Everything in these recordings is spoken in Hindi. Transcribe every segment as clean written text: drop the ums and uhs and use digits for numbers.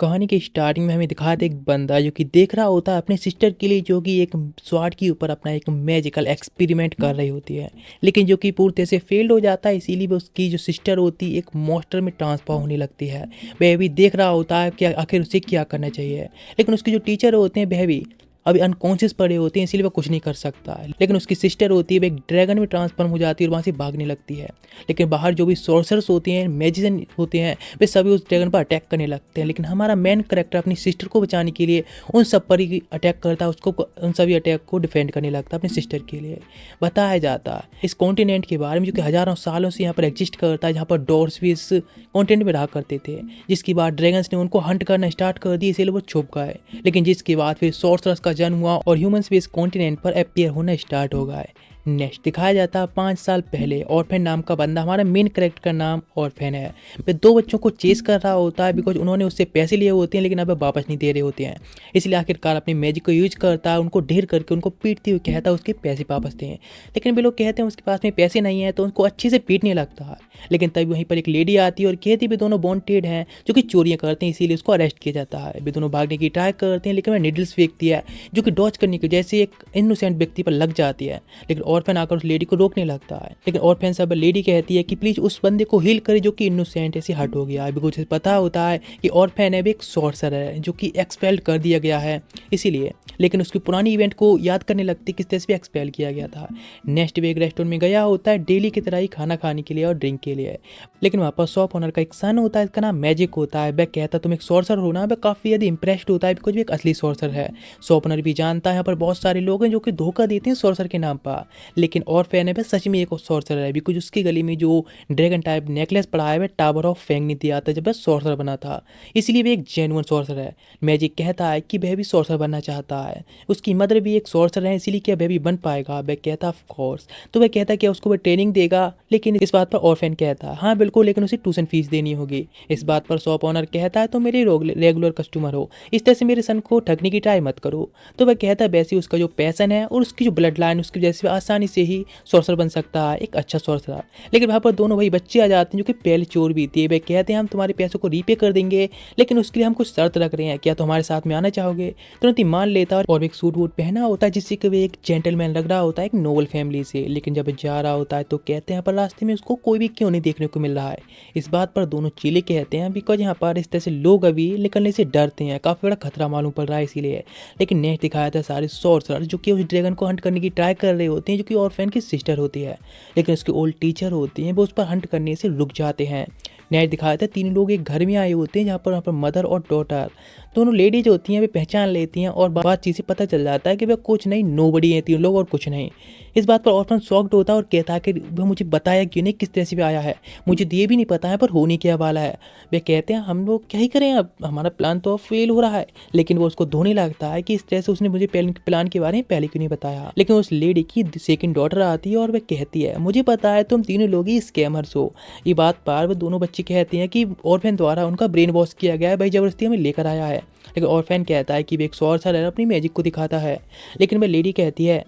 कहानी के स्टार्टिंग में हमें दिखाया था एक बंदा जो कि देख रहा होता है अपने सिस्टर के लिए, जो कि एक स्वाड के ऊपर अपना एक मैजिकल एक्सपेरिमेंट कर रही होती है, लेकिन जो कि पूरी तरह से फेल्ड हो जाता है। इसीलिए वो उसकी जो सिस्टर होती है एक मॉन्स्टर में ट्रांसफॉर्म होने लगती है। वह भी देख रहा होता है कि आखिर उसे क्या करना चाहिए, लेकिन उसके जो टीचर होते हैं वह भी अभी अनकॉन्शियस पड़े होते हैं, इसीलिए वो कुछ नहीं कर सकता है। लेकिन उसकी सिस्टर होती है, वो एक ड्रैगन में ट्रांसफॉर्म हो जाती है और वहाँ से भागने लगती है। लेकिन बाहर जो भी सोर्सर्स होते हैं, मैजिशियन होते हैं, वे सभी उस ड्रैगन पर अटैक करने लगते हैं। लेकिन हमारा मेन करेक्टर अपनी सिस्टर को बचाने के लिए उन सब पर ही अटैक करता है, उसको उन सभी अटैक को डिफेंड करने लगता है अपनी सिस्टर के लिए। बताया जाता है इस कॉन्टिनेंट के बारे में जो कि हजारों सालों से यहाँ पर एग्जिस्ट करता है, जहाँ पर डॉर्स भी इस कॉन्टिनेंट में रहा करते थे। जिसके बाद ड्रैगन्स ने उनको हंट करना स्टार्ट कर दिया, इसीलिए वो छुप गए। लेकिन जिसके बाद फिर सोर्सरस का जन्म हुआ और ह्यूमंस भी इस कॉन्टिनेंट पर अपीयर होना स्टार्ट हो गए। नेक्स्ट दिखाया जाता है 5 साल पहले ऑर्फेन नाम का बंदा, हमारा मेन कैरेक्टर का नाम ऑर्फेन है। वह 2 बच्चों को चेस कर रहा होता है बिकॉज उन्होंने उससे पैसे लिए होते हैं, लेकिन अब वापस नहीं दे रहे होते हैं। इसलिए आखिरकार अपनी मैजिक को यूज करता है, उनको ढेर करके उनको पीटते हुए कहता है उसके पैसे वापस दें। लेकिन वे लोग कहते हैं उसके पास में पैसे नहीं है, तो उनको अच्छे से पीटने लगता है। लेकिन तभी वहीं पर एक लेडी आती है और कहती है वे दोनों बॉन्टेड हैं जो कि चोरियां करते हैं, इसीलिए उसको अरेस्ट किया जाता है। वे दोनों भागने की ट्राई करते हैं, लेकिन वह निडल्स फेंकती है जो कि डॉच करने की जैसे एक इनोसेंट व्यक्ति पर लग जाती है। लेकिन ऑर्फेन आकर उस लेडी को रोकने लगता है, लेकिन ऑर्फेन सब लेडी कहती है कि प्लीज उस बंदे को हील करे जो कि इनोसेंट ऐसे हर्ट हो गया है। बिकॉज उसे पता होता है कि ऑर्फेन है एक सॉर्सर है जो कि एक्सपेल कर दिया गया है, इसीलिए। लेकिन उसकी पुरानी इवेंट को याद करने लगती किस तरह से एक्सपेल किया गया था। नेक्स्ट वे एक रेस्टोरेंट में गया होता है डेली की तरह ही खाना खाने के लिए और ड्रिंक के लिए। लेकिन वहाँ पर शॉप ओनर का एक सन होता है, इसका नाम मैजिक होता है। वह कहता तुम एक सॉर्सर हो ना, वह काफ़ी ज़्यादा इंप्रेस्ड होता है बिकॉज वो एक असली सॉर्सर है। शॉप ओनर भी जानता है यहाँ पर बहुत सारे लोग हैं जो कि धोखा देते हैं सॉर्सर के नाम पर, लेकिन ऑर्फेन है वह सच में एक सॉर्सर है बिकॉज उसकी गली में जो ड्रैगन टाइप नेकलेस पड़ा है वह टावर ऑफ फेंग नहीं दिया था जब वह सॉर्सर बना था, इसलिए वह एक जेन्युइन सॉर्सर है। मैजिक कहता है कि वह भी सॉर्सर बनना चाहता है, उसकी मदर भी एक सॉर्सर है, इसीलिए क्या वह भी बन पाएगा। वह कहता ऑफ कोर्स। तो वह कहता क्या उसको वह ट्रेनिंग देगा, लेकिन इस बात पर ऑर्फेन कहता हाँ बिल्कुल, लेकिन उसे ट्यूशन फीस देनी होगी। इस बात पर शॉप ओनर कहता है तो मेरे रेगुलर कस्टमर हो, इस तरह से मेरे सन को ठगने की ट्राई मत करो। तो वह कहता है वैसे उसका जो पैसन है और उसकी जो ब्लड लाइन उसकी वजह से आसानी से ही सॉर्सर बन सकता है, एक अच्छा सॉर्सर। लेकिन वहाँ पर दोनों भाई बच्चे आ जाते हैं जो कि पहले चोर भी थे। वे कहते हैं हम तुम्हारे पैसों को रीपे कर देंगे, लेकिन उसके लिए हम कुछ शर्त रख रहे हैं, क्या तुम्हारे साथ में आना चाहोगे। तुरंत ही मान लेता है और एक सूट वूट पहना होता है जिससे कि वे एक जेंटलमैन लग रहा होता है, एक नोबल फैमिली से। लेकिन जब जा रहा होता है तो कहते हैं पर रास्ते में उसको कोई भी क्यों नहीं देखने को मिल रहा है। इस बात पर दोनों चीले कहते हैं बिकॉज यहाँ पर इस तरह से लोग अभी निकलने से डरते हैं, काफ़ी बड़ा खतरा मालूम पड़ रहा है इसीलिए। लेकिन नेक्स्ट दिखाया था सारे सॉर्सरर जो कि उस ड्रैगन को हंट करने की ट्राई कर रहे होते हैं, जो कि ऑर्फेन की सिस्टर होती है। लेकिन उसके ओल्ड टीचर होती हैं वो उस पर हंट करने से रुक जाते हैं। नेक्स्ट दिखाया था 3 लोग एक घर में आए होते हैं, जहाँ पर वहाँ पर मदर और डॉटर दोनों लेडीज होती हैं, वे पहचान लेती हैं और बातचीत से पता चल जाता है कि वे कुछ नहीं, नोबडी हैं 3 लोग और कुछ नहीं। इस बात पर ऑर्फन शॉक्ड होता है और कहता है कि वह मुझे बताया क्यों नहीं, किस तरह से भी आया है, मुझे ये भी नहीं पता है पर होने क्या वाला है। वे कहते हैं हम लोग क्या ही करें, अब हमारा प्लान तो अब फेल हो रहा है। लेकिन वो उसको धोने लगता है कि इस तरह से उसने मुझे प्लान के बारे में पहले क्यों नहीं बताया। लेकिन उस लेडी की सेकंड डॉटर आती है और वह कहती है मुझे पता है तुम 3 लोग ही स्कैमर्स हो। ये बात पर वो दोनों बच्चे कहते हैं कि ऑर्फेन द्वारा उनका ब्रेन वॉश किया गया है, भाई जबरदस्ती हमें लेकर आया है। लेकिन ऑर्फेन कहता है कि वे एक सॉर्सर है, अपनी मैजिक को दिखाता है। लेकिन वह लेडी कहती है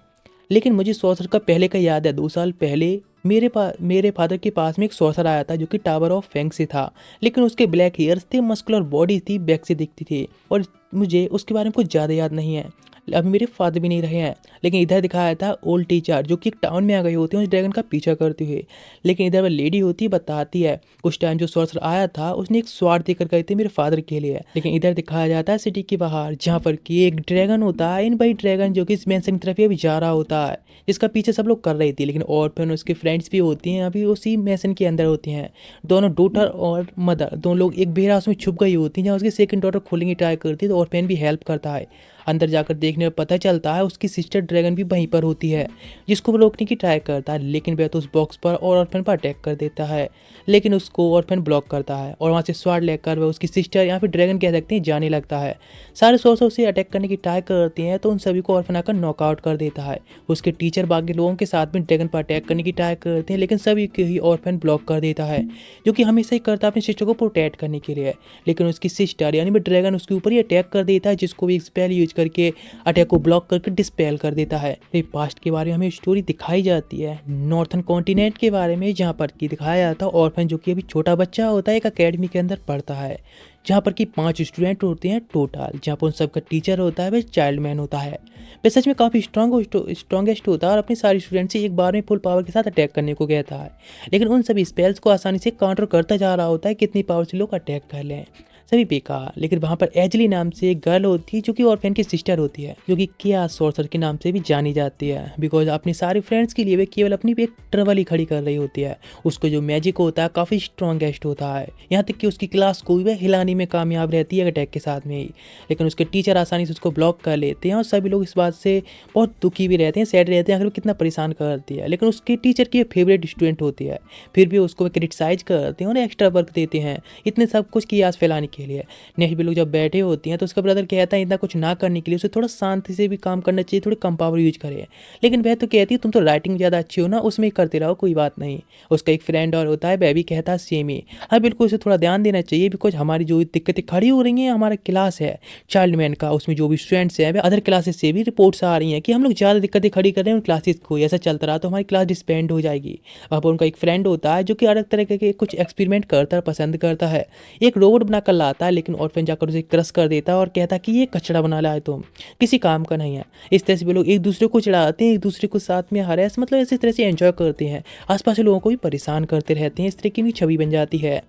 लेकिन मुझे सॉर्सर का पहले का याद है, 2 साल पहले मेरे फादर के पास में एक सॉर्सर आया था जो कि टावर ऑफ फेंग से था। लेकिन उसके ब्लैक हेयर्स थे, मस्कुलर बॉडी थी, बैक से दिखती थी और मुझे उसके बारे में कुछ ज़्यादा याद नहीं है। अभी मेरे फादर भी नहीं रहे हैं। लेकिन इधर दिखाया था ओल्ड टीचर जो कि एक टाउन में आ गई होती है उस ड्रैगन का पीछा करते हुए। लेकिन इधर वह लेडी होती है, बताती है उस टाइम जो सॉर्सर आया था उसने एक स्वाड देकर गए थे मेरे फादर के लिए। लेकिन इधर दिखाया जाता है सिटी के बाहर, जहाँ पर कि एक ड्रैगन होता है, इन भाई ड्रैगन जो कि इस मैंसन की तरफ अभी जा रहा होता है, जिसका पीछे सब लोग कर रही थी। लेकिन ऑर्फन और उसके फ्रेंड्स भी होती हैं, अभी उसी मैंसन के अंदर होती हैं। दोनों डॉटर और मदर दोनों लोग एक बेर हाउस में छुप गई होती हैं, जहाँ उसकी सेकंड डॉटर खोलने की ट्राई करती है तो ऑर्फन भी हेल्प करता है। अंदर जाकर देखने में पता चलता है उसकी सिस्टर ड्रैगन भी वहीं पर होती है, जिसको वो रोकने की ट्राई करता है। लेकिन वह तो उस बॉक्स पर और ऑर्फन पर अटैक कर देता है, लेकिन उसको ऑर्फन ब्लॉक करता है और वहाँ से स्वाड लेकर वह उसकी सिस्टर या फिर ड्रैगन कह सकते हैं जाने लगता है। सारे सोर्सर उसे अटैक करने की ट्राई करते हैं तो उन सभी को ऑर्फन आकर नॉकआउट कर देता है। उसके टीचर बाकी लोगों के साथ में ड्रैगन पर अटैक करने की ट्राई करते हैं, लेकिन सभी को ही ऑर्फन ब्लॉक कर देता है, जो कि हमेशा ही करता है अपनी सिस्टर को प्रोटेक्ट करने के लिए। लेकिन उसकी सिस्टर यानी ड्रैगन उसके ऊपर ही अटैक कर देता है, जिसको भी एक स्पेल यूज करके अटैक को ब्लॉक करके डिस्पेल कर देता है। फिर पास्ट के बारे में हमें स्टोरी दिखाई जाती है नॉर्थन कॉन्टिनेंट के बारे में, जहाँ पर कि दिखाया जाता है ऑर्फन जो कि अभी छोटा बच्चा होता है, एक अकेडमी के अंदर पढ़ता है। जहाँ पर कि 5 स्टूडेंट होते हैं टोटल, जहाँ पर उन सबका टीचर होता है वह चाइल्ड मैन होता है। वह सच में काफ़ी स्ट्रॉन्गेस्ट होता है और अपने सारे स्टूडेंट से एक बार में फुल पावर के साथ अटैक करने को कहता है, लेकिन उन सभी स्पेल्स को आसानी से काउंटर करता जा रहा होता है कितनी पावर से लोग अटैक कर लें, सभी बेकार। लेकिन वहाँ पर एजली नाम से एक गर्ल होती है जो कि ऑर्फेन की सिस्टर होती है, जो कि कियास सॉर्सर के नाम से भी जानी जाती है, बिकॉज अपने सारे फ्रेंड्स के लिए वे केवल अपनी एक ट्रबल ही खड़ी कर रही होती है। उसको जो मैजिक होता है काफ़ी स्ट्रॉन्गेस्ट होता है, यहाँ तक कि उसकी क्लास को भी वह हिलाने में कामयाब रहती है अटैक के साथ में ही। लेकिन उसके टीचर आसानी से उसको ब्लॉक कर लेते हैं और सभी लोग इस बात से बहुत दुखी भी रहते हैं, सैड रहते हैं आखिर वो कितना परेशान करती है। लेकिन उसके टीचर की फेवरेट स्टूडेंट होती है, फिर भी उसको क्रिटिसाइज करते हैं और एक्स्ट्रा वर्क देते हैं इतने सब कुछ कियास फैलाने के लिए। नेक्स्ट भी लोग जब बैठे होती हैं तो उसका ब्रदर कहता है इतना कुछ ना करने के लिए उसे थोड़ा शांति से भी काम करना चाहिए, थोड़े कम पावर यूज करे। लेकिन वह तो कहती है तुम तो राइटिंग ज़्यादा अच्छी हो ना, उसमें ही करते रहो, कोई बात नहीं। उसका एक फ्रेंड और होता है, वह भी कहता है सेम ही, हाँ बिल्कुल उसे थोड़ा ध्यान देना चाहिए, बिकॉज हमारी जो दिक्कतें खड़ी हो रही हैं, हमारा क्लास है चाइल्ड मैन का, उसमें जो भी स्टूडेंट्स हैं वह अदर क्लासेस से भी रिपोर्ट्स आ रही हैं कि हम लोग ज़्यादा दिक्कतें खड़ी कर रहे हैं उन क्लासेस को, ऐसा चलता रहा तो हमारी क्लास डिस्बैंड हो जाएगी। वहाँ पर उनका एक फ्रेंड होता है जो कि अलग तरह के कुछ एक्सपेरिमेंट करता है, पसंद करता है, एक रोबोट बनाकर लाता है, लेकिन ऑर्फन जाकर उसे क्रश कर देता है और कहता है कि ये कचरा बना लाए तुम, किसी काम का नहीं है। इस तरह से वे लोग एक दूसरे को चिढ़ाते हैं, एक दूसरे को साथ में हरेस मतलब इसी तरह से एंजॉय करते हैं, आसपास के लोगों को भी परेशान करते रहते हैं, इस तरह की भी छवि बन जाती है।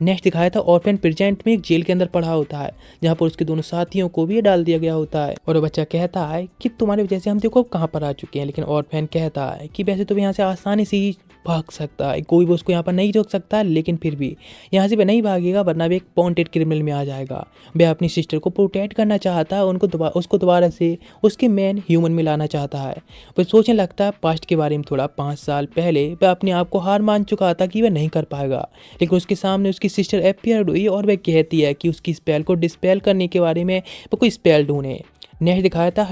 नेक्स्ट दिखाया था ऑर्फन प्रेजेंट में एक जेल के अंदर पड़ा होता है, जहाँ पर उसके दोनों साथियों को भी डाल दिया गया होता है और वो बच्चा कहता है कि तुम्हारी वजह से हम देखो अब कहाँ पर आ चुके हैं। लेकिन ऑर्फन कहता है कि वैसे तो यहाँ से आसानी से ही भाग सकता है, कोई भी उसको यहाँ पर नहीं रोक सकता है, लेकिन फिर भी यहाँ से वह नहीं भागेगा वरना भी एक वांटेड क्रिमिनल में आ जाएगा। वह अपनी सिस्टर को प्रोटेक्ट करना चाहता है, उसको दोबारा से उसके मेन ह्यूमन में लाना चाहता है। वह सोचने लगता है पास्ट के बारे में थोड़ा। 5 साल पहले वह अपने आप को हार मान चुका था कि वह नहीं कर पाएगा, लेकिन उसके सामने उसकी सिस्टर अपीयर हुई और वह कहती है कि उसकी स्पेल को डिस्पेल करने के बारे में वो कोई स्पेल ढूंढे। नेक्स्ट दिखाया था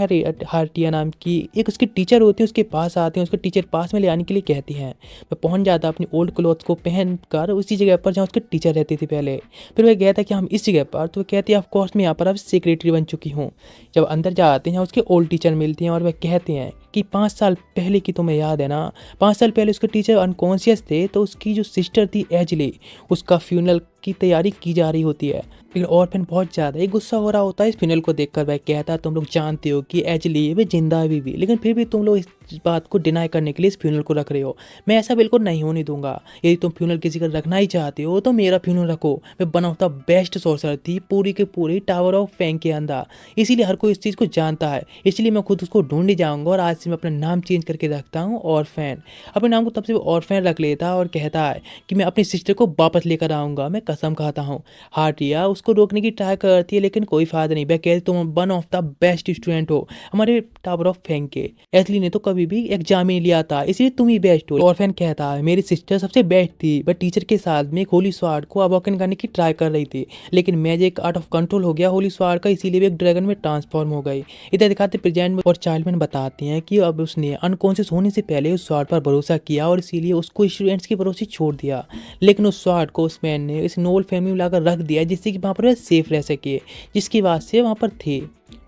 हार्टिया नाम की एक उसकी टीचर होती है, उसके पास आते हैं, उसके टीचर पास में ले आने के लिए कहती हैं। वह पहुंच जाता अपनी ओल्ड क्लॉथ्स को पहन कर उसी जगह पर जहाँ उसके टीचर रहती थी पहले। फिर वह कहता है कि हम इस जगह पर, तो वह कहती है ऑफ कोर्स मैं यहाँ पर अब सेक्रेटरी बन चुकी हूँ। जब अंदर जाते हैं यहाँ उसके ओल्ड टीचर मिलती हैं और वह कहते हैं कि 5 साल पहले की तुम्हें याद है ना, 5 साल पहले उसके टीचर अनकॉन्शियस थे, तो उसकी जो सिस्टर थी एजली, उसका फ्यूनरल की तैयारी की जा रही होती है। लेकिन ऑर्फन बहुत ज़्यादा ही गुस्सा हो रहा होता है इस फ्यूनरल को देखकर। वह कहता है तुम लोग जानते हो कि एजली वे जिंदा भी, लेकिन फिर भी तुम लोग इस बात को डिनाई करने के लिए इस फ्यूनरल को रख रहे हो। मैं ऐसा बिल्कुल नहीं होने दूंगा, यदि तुम फ्यूनरल किसी का रखना ही चाहते हो तो मेरा फ्यूनरल रखो। मैं बना होता बेस्ट सोर्सर थी पूरी के पूरी टावर ऑफ फैंग के अंदर, इसीलिए हर कोई इस चीज़ को जानता है, इसलिए मैं खुद उसको ढूंढ जाऊंगा और आज से मैं अपना नाम चेंज करके रखता हूँ ऑर्फन। अपने नाम को तब से वो ऑर्फन रख लेता है और कहता है कि मैं अपनी सिस्टर को वापस लेकर आऊँगा, मैं कसम खाता हूँ। हार्टिया उसको रोकने की ट्राई करती है लेकिन कोई फायदा नहीं। वह कहती तुम one of the best student हो हमारे टावर ऑफ फैंग के, एजली ने तो कभी भी एग्जाम नहीं लिया था, इसलिए तुम ही बेस्ट हो। ऑर्फन कहता है मेरी सिस्टर सबसे बेस्ट थी, वह टीचर के साथ में एक होली स्वार्ड को अवॉकन करने की ट्राई कर रही थी, लेकिन मैजिक आउट ऑफ कंट्रोल हो गया होली स्वार्ड का, इसीलिए भी एक ड्रैगन में ट्रांसफॉर्म हो गई। इधर दिखाते प्रेजेंट में और चाइल्डमैन बताते हैं कि अब उसने अनकॉन्शियस होने से पहले उस स्वार्ड पर भरोसा किया और इसीलिए उसको स्टूडेंट्स के भरोसे छोड़ दिया, लेकिन उस स्वार्ड को उस मैन ने इस नोल फैमिली में लाकर रख दिया जिससे कि वहाँ पर वह सेफ रह सके, जिसकी बात से वहाँ पर थे।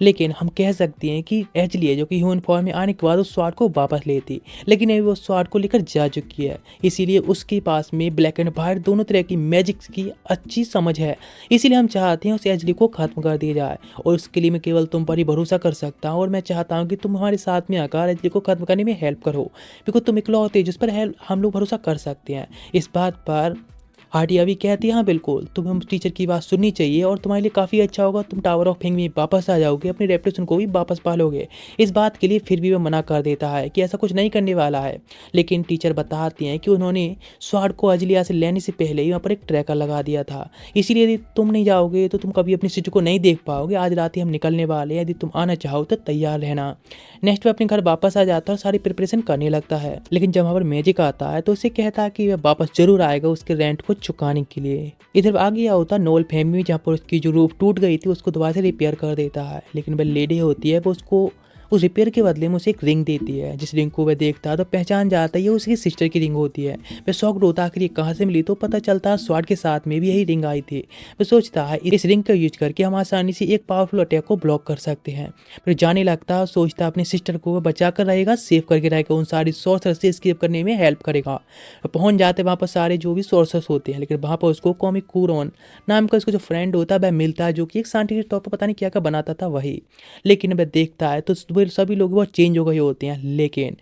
लेकिन हम कह सकते हैं कि एजली है जो कि ह्यूमन फॉर्म में आने के बाद उस स्वार्ड को वापस लेती, लेकिन अभी वो स्वार्ड को लेकर जा चुकी है, इसीलिए उसके पास में ब्लैक एंड वाइट दोनों तरह की मैजिक्स की अच्छी समझ है। इसीलिए हम चाहते हैं उस एजली को खत्म कर दिया जाए और उसके लिए मैं केवल तुम पर ही भरोसा कर सकता हूँ और मैं चाहता हूँ कि तुम हमारे साथ में आकर एजली को खत्म करने में हेल्प करो, बिकॉज तुम इकलौते हो जिस पर हम लोग भरोसा कर सकते हैं। इस बात पर हार्टिया भी कहती है हाँ बिल्कुल तुम्हें टीचर की बात सुननी चाहिए और तुम्हारे लिए काफ़ी अच्छा होगा, तुम टावर ऑफ फैंग में वापस आ जाओगे, अपनी रेपुटेशन को भी वापस पालोगे। इस बात के लिए फिर भी वह मना कर देता है कि ऐसा कुछ नहीं करने वाला है, लेकिन टीचर बताती हैं कि उन्होंने स्वार्ड को अजलिया से लेने से पहले ही वहाँ पर एक ट्रैकर लगा दिया था, इसीलिए यदि तुम नहीं जाओगे तो तुम कभी अपनी सिस्टर को नहीं देख पाओगे। आज रात ही हम निकलने वाले हैं, यदि तुम आना चाहो तो तैयार रहना। नेक्स्ट वह अपने घर वापस आ जाता है और सारी प्रिपरेशन करने लगता है, लेकिन जब वहाँ पर मैजिक आता है तो उसे कहता है कि वह वापस जरूर आएगा उसके रेंट को चुकाने के लिए। इधर आ गया होता नोल फैमिली जहाँ पर उसकी जो रूफ टूट गई थी उसको दोबारा से रिपेयर कर देता है, लेकिन वह लेडी होती है वो उसको उस रिपेयर के बदले में उसे एक रिंग देती है। जिस रिंग को वह देखता है तो पहचान जाता है ये उसकी सिस्टर की रिंग होती है। वह शॉक्ड होता है आखिर ये कहाँ से मिली, तो पता चलता है स्वॉर्ड के साथ में भी यही रिंग आई थी। वह सोचता है इस रिंग का यूज करके हम आसानी से एक पावरफुल अटैक को ब्लॉक कर सकते हैं। फिर जाने लगता है, सोचता है अपने सिस्टर को वह बचा कर रहेगा, सेव करके रहेगा, उन सारी सोर्सर से एस्केप करने में हेल्प करेगा। पहुंच जाते वहाँ पर सारे जो भी सोर्सर्स होते हैं, लेकिन वहाँ पर उसको कॉमिक कुरोन नाम का उसका जो फ्रेंड होता है वह मिलता है, जो कि एक साइंटिस्ट तौर पर पता नहीं क्या क्या बनाता था वही। लेकिन वह देखता है तो वह सभी लोग बहुत चेंज हो गए होते हैं। लेकिन